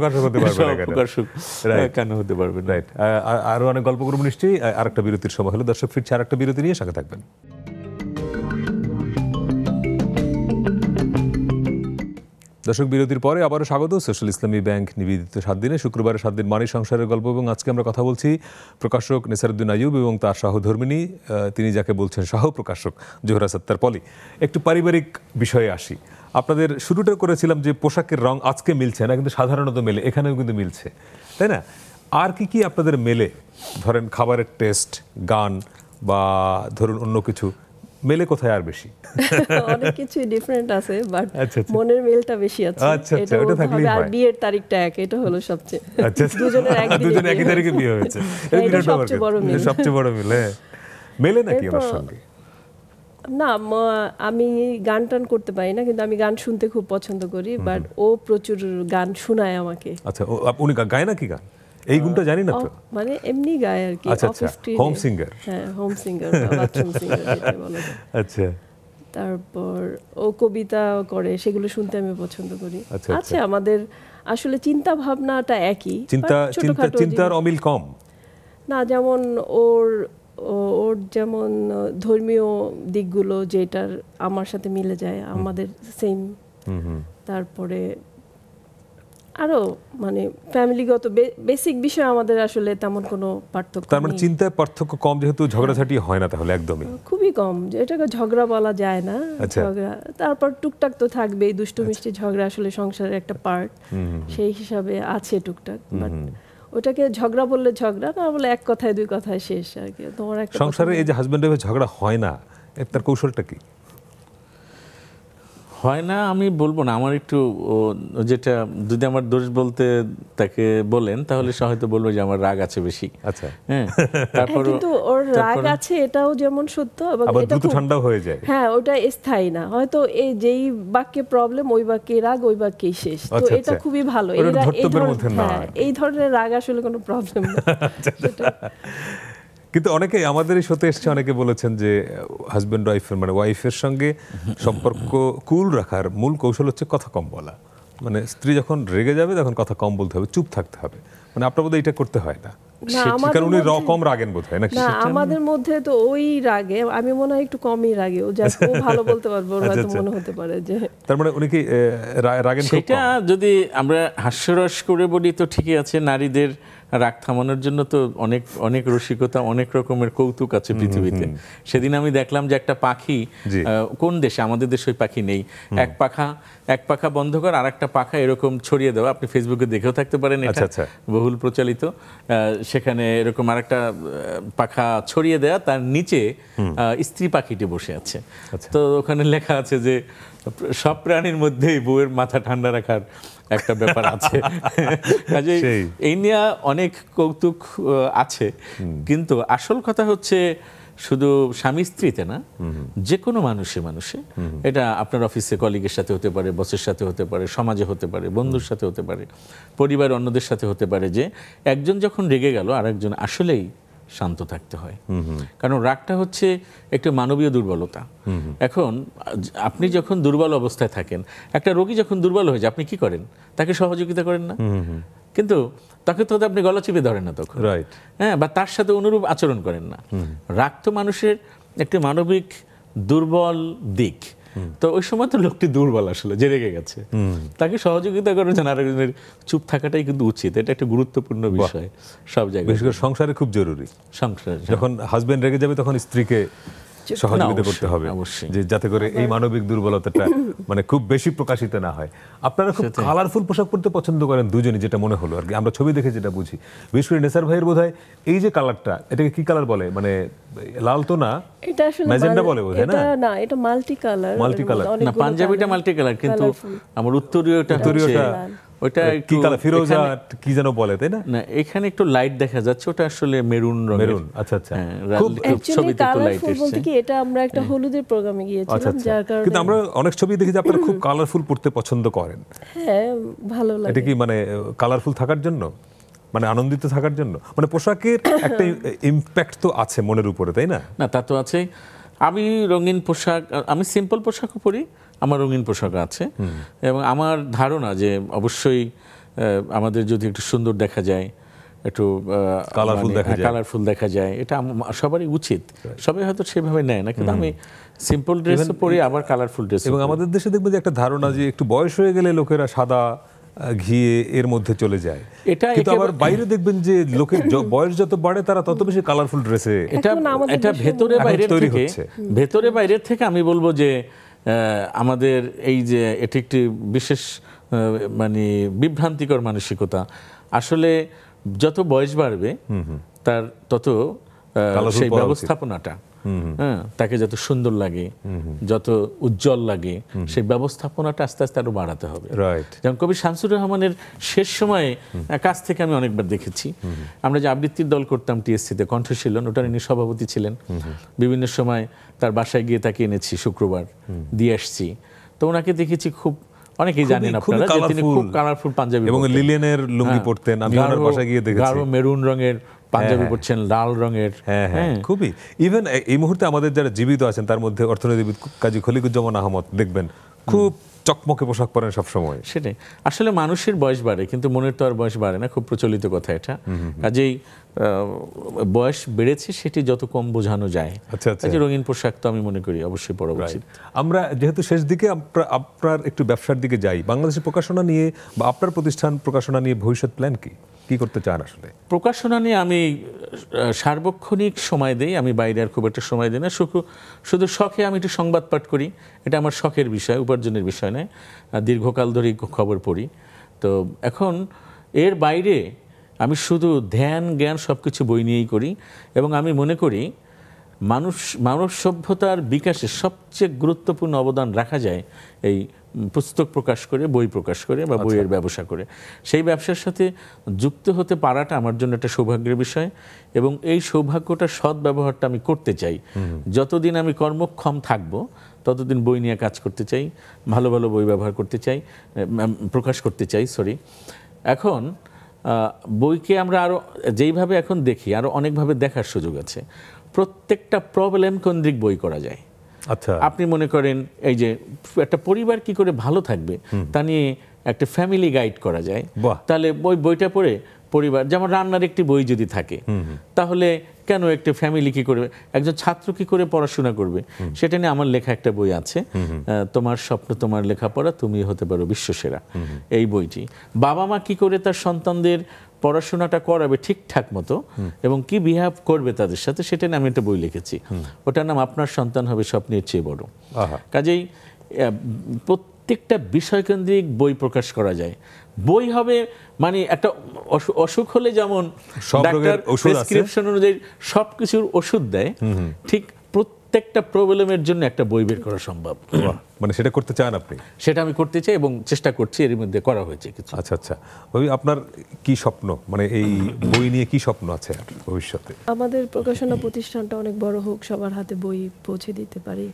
সহপ্রকাশক কেন হতে পারবে না। রাইট, আরো অনেক গল্প করবো নিশ্চয়ই। আরেকটা বিরতির সময় হলো, দর্শক ফিরছে আরেকটা বিরতি নিয়ে, সঙ্গে থাকবেন। দর্শক বিরতির পরে আবারও স্বাগত সোশ্যাল ইসলামী ব্যাংক নিবেদিত 7 দিনে, শুক্রবারে 7 দিন মানি সংসারের গল্প। এবং আজকে আমরা কথা বলছি প্রকাশক নেসারউদ্দিন আইয়ুব এবং তার সহধর্মিণী, তিনি যাকে বলছেন সহ প্রকাশক, জোহরা সত্তার পলি। একটু পারিবারিক বিষয়ে আসি। আপনাদের শুরুটা করেছিলাম যে পোশাকের রং আজকে মিলছে না, কিন্তু সাধারণত মেলে, এখানেও কিন্তু মিলছে, তাই না? আর কি কি আপনাদের মেলে? ধরেন খাবারের টেস্ট, গান বা ধরুন অন্য কিছু মেলে কোথায় আর বেশি? অনেক কিছু ডিফারেন্ট আছে, বাট মনের মেলটা বেশি আছে। এটা ওটা থাকলেই হয়। আর বিয়ের তারিখটা এক, এটা হলো সবচেয়ে, দুজনের একই তারিখে বিয়ে হয়েছে, এটা সবচেয়ে বড় মিল। সবচেয়ে বড় মিল মেলে নাকি ওর সঙ্গে? না, আমি গান টান করতে পারি না, কিন্তু আমি গান শুনতে খুব পছন্দ করি। বাট ও প্রচুর গান শোনায় আমাকে। আচ্ছা, উনি গায় নাকি গান? এই গুণটা জানি না তো, মানে এমনি গায় আর কি, অফিস স্ক্রিনে। Home singer. হ্যাঁ, হোম সিঙ্গার বা বাথরুম সিঙ্গার যেটা বলা যায়। আচ্ছা। তারপর ও কবিতা করে, সেগুলো শুনতে আমি পছন্দ করি। আচ্ছা, আমাদের আসলে চিন্তা ভাবনাটা একই, চিন্তার অমিল কম না। যেমন ওর যেমন ধর্মীয় দিকগুলো যেটার আমার সাথে মিলে যায়, আমাদের সেম। তারপরে আরো মানে ফ্যামিলিগত বেসিক বিষয় আমাদের আসলে তেমন কোনো পার্থক্য নেই। তার মানে চিন্তায় পার্থক্য কম, যেহেতু ঝগড়াঝাটি হয় না তাহলে একদমই খুবই কম, এটাকে ঝগড়া বলা যায় না। ঝগড়া তারপর টুকটাক তো থাকবেই, দুষ্টু মিষ্টি ঝগড়া আসলে সংসারের একটা পার্ট, সেই হিসাবে আছে টুকটাক। বাট ওটাকে ঝগড়া বললে ঝগড়া, না বলে এক কথায় দুই কথায় শেষ আর কি। তোমার একটা সংসারে এই যে হাজবেন্ড ওয়াইফের ঝগড়া হয় না, তার কৌশলটা কি? হয় না আমি বলবো না, আমার একটু যেটা যদি আমার দোষ বলতে তাকে বলেন তাহলে সে হয়তো বলবো যে আমার রাগ আছে বেশি। আচ্ছা, হ্যাঁ, তারপর কিন্তু ওর রাগ আছে এটাও যেমন সত্য, এবং এটা খুব ঠান্ডা হয়ে যায়। হ্যাঁ, ওটা স্থায়ী না। হয়তো এই যেই বাক্যে প্রবলেম ওই বাক্যে রাগ, ওই বাক্যেই শেষ। তো এটা খুবই ভালো। এই ধরনের রাগ আসলে কোনো প্রবলেম না। কিন্তু অনেকে আমাদের এই শোতে এসছে, অনেকে বলেছেন যে হাজব্যান্ড ওয়াইফের মানে ওয়াইফের সঙ্গে সম্পর্ক কুল রাখার মূল কৌশল হচ্ছে কথা কম বলা। মানে স্ত্রী যখন রেগে যাবে তখন কথা কম বলতে হবে, চুপ থাকতে হবে। মানে আপনার বোধহয় এটা করতে হয় না, কারণ উনি কম রাগেন বোধ হয় নাকি? না, আমাদের মধ্যে তো ওই রাগে আমি মনে হয় একটু কমই রাগে। ও যা ভালো বলতে পারবে, ওর হয়তো মনে হতে পারে যে। তার মানে উনি কি রাগেন? সেটা যদি আমরা হাস্যরস করে বলি তো ঠিকই আছে। নারীদের রাগ থামানোর জন্য তো অনেক অনেক রসিকতা, অনেক রকমের কৌতুক আছে পৃথিবীতে। সেদিন আমি দেখলাম যে একটা পাখি, কোন দেশে, আমাদের দেশে ওই পাখি নেই, এক পাখা বন্ধ কর আর একটা পাখা এরকম ছড়িয়ে দেওয়া। আপনি ফেসবুকে দেখেও থাকতে পারেন, এটা বহুল প্রচলিত। সেখানে এরকম আরেকটা পাখা ছড়িয়ে দেওয়া, তার নিচে স্ত্রী পাখিটি বসে আছে। তো ওখানে লেখা আছে যে সব প্রাণীর মধ্যেই বউয়ের মাথা ঠান্ডা রাখার একটা ব্যাপার আছে। কাজে এই নিয়ে অনেক কৌতুক আছে, কিন্তু আসল কথা হচ্ছে শুধু স্বামী স্ত্রীতে না, যে কোনো মানুষে এটা আপনার অফিসে কলিগের সাথে হতে পারে, বসের সাথে হতে পারে, সমাজে হতে পারে, বন্ধুর সাথে হতে পারে, পরিবার অন্যদের সাথে হতে পারে, যে একজন যখন রেগে গেল আর একজন আসলেই শান্ত থাকতে হয়। কারণ রাগটা হচ্ছে একটা মানবীয় দুর্বলতা। এখন আপনি যখন দুর্বল অবস্থায় থাকেন, একটা রোগী যখন দুর্বল হয়ে যায়, আপনি কি করেন? তাকে সহযোগিতা করেন না, কিন্তু তাকে তো আপনি গলা চিপে ধরেন না তখন, হ্যাঁ, বা তার সাথে অনুরূপ আচরণ করেন না। রাগ তো মানুষের একটা মানবিক দুর্বল দিক। তো ওই সময় তো লোকটি দুর্বল আসলে, যে রেগে গেছে, তাকে সহযোগিতা করার জন্য আরেকজনের চুপ থাকাটাই কিন্তু উচিত। এটা একটা গুরুত্বপূর্ণ বিষয় সব জায়গায়, বিশেষ করে সংসারে খুব জরুরি। সংসারে যখন হাজবেন্ড রেগে যাবে তখন স্ত্রীকে সহযোগিতা করতে হবে, যে যাতে করে এই মানবিক দুর্বলতাটা মানে খুব বেশি প্রকাশিত না হয়। আপনারা খুব কালারফুল পোশাক পরতে পছন্দ করেন দুজনই, যেটা মনে হলো আর কি, আমরা ছবি দেখে যেটা বুঝি। বিশেষ করে নেসার ভাইয়ের বোধহয় এই যে কালারটা, এটাকে কি কালার বলে? মানে লাল তো না, এটা আসলে ম্যাজেন্টা বলে বোধহয় না? না, এটা মাল্টি কালার। না, পাঞ্জাবিটা মাল্টি কালার, কিন্তু আমার উত্তরীয়টা ওটা কি একটু কালার, ফিরোজা কি যেন বলে, তাই না? না, এখানে একটু লাইট দেখা যাচ্ছে, ওটা আসলে মেরুন রঙের। মেরুন, আচ্ছা আচ্ছা। খুব অ্যাকচুয়ালি ছবিতে একটু লাইট কালারফুল বলতে এসেছে। কি, এটা আমরা একটা হলুদের প্রোগ্রামে আচ্ছা গিয়েছিলাম, আচ্ছা। যার কারণে কিন্তু আমরা অনেক ছবি দেখি যে আপনারা খুব কালারফুল পড়তে পছন্দ করেন। হ্যাঁ, ভালো এটা লাগে। কি মানে কালারফুল থাকার জন্য, মানে আনন্দিত থাকার জন্য? মানে পোশাকের একটা ইমপ্যাক্ট তো আছে মনের উপরে, তাই না? না, তা তো আছে। আমি রঙিন পোশাক, আমি সিম্পল পোশাকও পরি, আমার রঙিন পোশাক আছে, এবং আমার ধারণা যে অবশ্যই আমাদের যদি একটু সুন্দর দেখা যায়, একটু কালারফুল দেখা যায়, এটা সবারই উচিত। সবাই হয়তো সেভাবে নেয় না, কিন্তু আমি সিম্পল ড্রেসও পরি, আবার কালারফুল ড্রেস। এবং আমাদের দেশে দেখবেন যে একটা ধারণা যে একটু বয়স হয়ে গেলে লোকেরা সাদা ঘিয়ে এর মধ্যে চলে যায়, কিন্তু আবার বাইরে দেখবেন যে লোকের বয়স যত বাড়ে তারা তত বেশি কালারফুল ড্রেসে। এটা ভেতরে বাইরের থেকে আমি বলবো যে আমাদের এই যে এটি একটি বিশেষ মানে বিভ্রান্তিকর মানসিকতা। আসলে যত বয়স বাড়বে তার তত সেই ব্যবস্থাপনাটা, তাকে যত সুন্দর লাগে, যত উজ্জ্বল লাগে, সেই ব্যবস্থাপনাটা আস্তে আস্তে আরো বাড়াতে হবে। যেমন কবি শামসুর রহমানের শেষ সময়ে কাছ থেকে আমি অনেকবার দেখেছি, আমরা যে আবৃত্তির দল করতাম টিএসসিতে, কণ্ঠশীলন, ওটার ইনি সভাপতি ছিলেন। বিভিন্ন সময় তার বাসায় গিয়ে তাকে এনেছি, শুক্রবার দিয়ে আসছি, তো ওনাকে দেখেছি খুব, অনেকেই জানেন আপনারা যে তিনি খুব কালারফুল পাঞ্জাবি এবং লিলেনের লুঙ্গি পড়তেন। আমি ওনার বাসায় গিয়ে দেখেছি, গাঢ় মেরুন রঙের পাঞ্জাবি পরছেন, লাল রঙের। হ্যাঁ, খুবই। ইভেন এই মুহূর্তে আমাদের যারা জীবিত আছেন তার মধ্যে অর্থনীতিবিদ কাজী খলিকুজ্জামান আহমদ দেখবেন খুব চকমকে পোশাক পরেন সব সময়। সেটাই আসলে মানুষের বয়স বাড়ে, কিন্তু মনের তো আর বয়স বাড়ে না, খুব প্রচলিত কথা এটা। কাজেই বয়স বেড়েছে সেটি যত কম বোঝানো যায়। আচ্ছা, রঙিন পোশাক তো আমি মনে করি অবশ্যই পরা উচিত। আমরা যেহেতু শেষ দিকে আপনার একটু ব্যবসার দিকে যাই, বাংলাদেশের প্রকাশনা নিয়ে বা আপনার প্রতিষ্ঠান প্রকাশনা নিয়ে ভবিষ্যৎ প্ল্যান কি করতে চান? আসলে প্রকাশনা নিয়ে আমি সার্বক্ষণিক সময় দেই, আমি বাইরে আর খুব একটা সময় দিই না। শুধু শখে আমি একটু সংবাদ পাঠ করি, এটা আমার শখের বিষয়, উপার্জনের বিষয় নয়। দীর্ঘকাল ধরে খবর পড়ি। তো এখন এর বাইরে আমি শুধু ধ্যান জ্ঞান সব কিছু বই নিয়েই করি, এবং আমি মনে করি মানব সভ্যতার বিকাশে সবচেয়ে গুরুত্বপূর্ণ অবদান রাখা যায় এই পুস্তক প্রকাশ করে, বই প্রকাশ করে বা বইয়ের ব্যবসা করে। সেই ব্যবসার সাথে যুক্ত হতে পারাটা আমার জন্য একটা সৌভাগ্যের বিষয়, এবং এই সৌভাগ্যটা সৎ ব্যবহারটা আমি করতে চাই। যতদিন আমি কর্মক্ষম থাকবো ততদিন বই নিয়ে কাজ করতে চাই, ভালো ভালো বই ব্যবহার করতে চাই, প্রকাশ করতে চাই। এখন বইকে আমরা আরও যেইভাবে এখন দেখি, আরও অনেকভাবে দেখার সুযোগ আছে। প্রত্যেকটা প্রবলেম কেন্দ্রিক বই করা যায়। আচ্ছা, আপনি মনে করেন এই যে একটা পরিবার কি করে ভালো থাকবে তা নিয়ে একটা ফ্যামিলি গাইড করা যায়। তাহলে বইটা পড়ে পরিবার, যেমন রান্নার একটি বই যদি থাকে, তাহলে কেন একটা ফ্যামিলি কি করবে, একজন ছাত্র কি করে পড়াশোনা করবে, সেটা নিয়ে আমার লেখা একটা বই আছে, তোমার স্বপ্ন তোমার লেখাপড়া, তুমি হতে পারো বিশ্বসেরা। এই বইটি বাবা মা কি করে তার সন্তানদের পড়াশোনাটা করাবে ঠিকঠাক মতো এবং কি বিহেভ করবে তাদের সাথে, সেটা নিয়ে আমি একটা বই লিখেছি। ওটার নাম আপনার সন্তান হবে স্বপ্নের চেয়ে বড়। কাজেই প্রত্যেকটা বিষয়কেন্দ্রিক বই প্রকাশ করা যায়। বই হবে মানে একটা অসুখ হলে যেমন ডাক্তার প্রেসক্রিপশন অনুযায়ী সবকিছুর ওষুধ দেয়, ঠিক প্রত্যেকটা প্রবলেমের জন্য একটা বই বের করা সম্ভব। মানে সেটা করতে চান আপনি? সেটা আমি করতে চাই এবং চেষ্টা করছি, এর মধ্যে করা হয়েছে কিছু। আচ্ছা আচ্ছা, ভাবি আপনার কি স্বপ্ন, মানে এই বই নিয়ে কি স্বপ্ন আছে ভবিষ্যতে? আমাদের প্রকাশনা প্রতিষ্ঠানটা অনেক বড় হোক, সবার হাতে বই পৌঁছে দিতে পারি,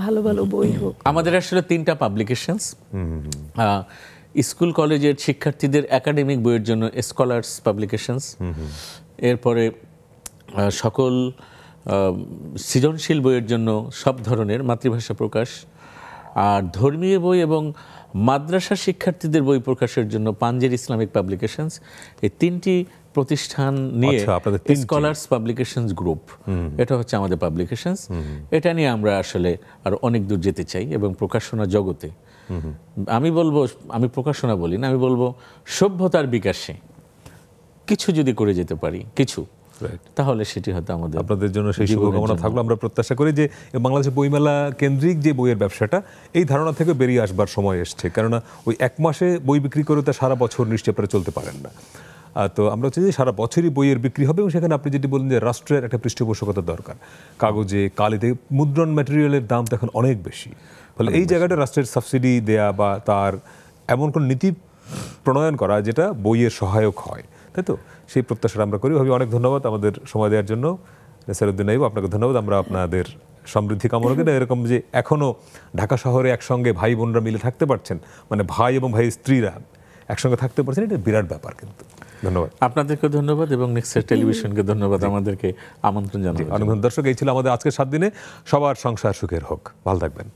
ভালো ভালো বই হোক। আমাদের আসলে 3টা পাবলিকেশনস, স্কুল কলেজের শিক্ষার্থীদের একাডেমিক বইয়ের জন্য স্কলার্স পাবলিকেশনস, এরপরে সকল সৃজনশীল বইয়ের জন্য সব ধরনের মাতৃভাষা প্রকাশ, আর ধর্মীয় বই এবং মাদ্রাসা শিক্ষার্থীদের বই প্রকাশের জন্য পাঞ্জের ইসলামিক পাবলিকেশনস। এই 3টি প্রতিষ্ঠান নিয়ে স্কলার্স পাবলিকেশনস গ্রুপ, এটা হচ্ছে আমাদের পাবলিকেশনস। এটা নিয়ে আমরা আসলে আর অনেক দূর যেতে চাই, এবং প্রকাশনা জগতে আমি বলবো, আমি প্রকাশনা বলি না, আমি বলবো সভ্যতার বিকাশে কিছু যদি করে যেতে পারি কিছু, তাহলে সেটি হয়তো আমাদের। আপনাদের জন্য সেই শুভকামনা থাকলো। আমরা প্রত্যাশা করি যে বাংলাদেশের বইমেলা কেন্দ্রিক যে বইয়ের ব্যবসাটা, এই ধারণা থেকে বেরিয়ে আসবার সময় এসছে, কেননা ওই এক মাসে বই বিক্রি করে তো সারা বছর নিশ্চয়ই আপনারা চলতে পারেন না। তো আমরা হচ্ছে যে সারা বছরই বইয়ের বিক্রি হবে, এবং সেখানে আপনি যেটি বললেন যে রাষ্ট্রের একটা পৃষ্ঠপোষকতা দরকার, কাগজে কালিতে মুদ্রণ ম্যাটেরিয়ালের দাম তো এখন অনেক বেশি, ফলে এই জায়গাটা রাষ্ট্রের সাবসিডি দেয়া বা তার এমন কোন নীতি প্রণয়ন করা যেটা বইয়ের সহায়ক হয়, তাই তো? সেই প্রত্যাশা আমরা করি। ভাবি অনেক ধন্যবাদ আমাদের সময় দেওয়ার জন্য। নেসারউদ্দিন আইয়ুব, আপনাকে ধন্যবাদ। আমরা আপনাদের সমৃদ্ধি কামনা করি। এরকম যে এখনো ঢাকা শহরে একসঙ্গে ভাই বোনরা মিলে থাকতে পারছেন, মানে ভাই এবং ভাই স্ত্রীরা একসঙ্গে থাকতে পারছেন, এটা বিরাট ব্যাপার। কিন্তু ধন্যবাদ আপনাদেরকে, ধন্যবাদ, এবং নেক্সট টেলিভিশনকে ধন্যবাদ আমাদেরকে আমন্ত্রণ জানানোর জন্য। দর্শক, এই ছিল আমাদের আজকের 7 দিনে। সবার সংসার সুখের হোক, ভালো থাকবেন।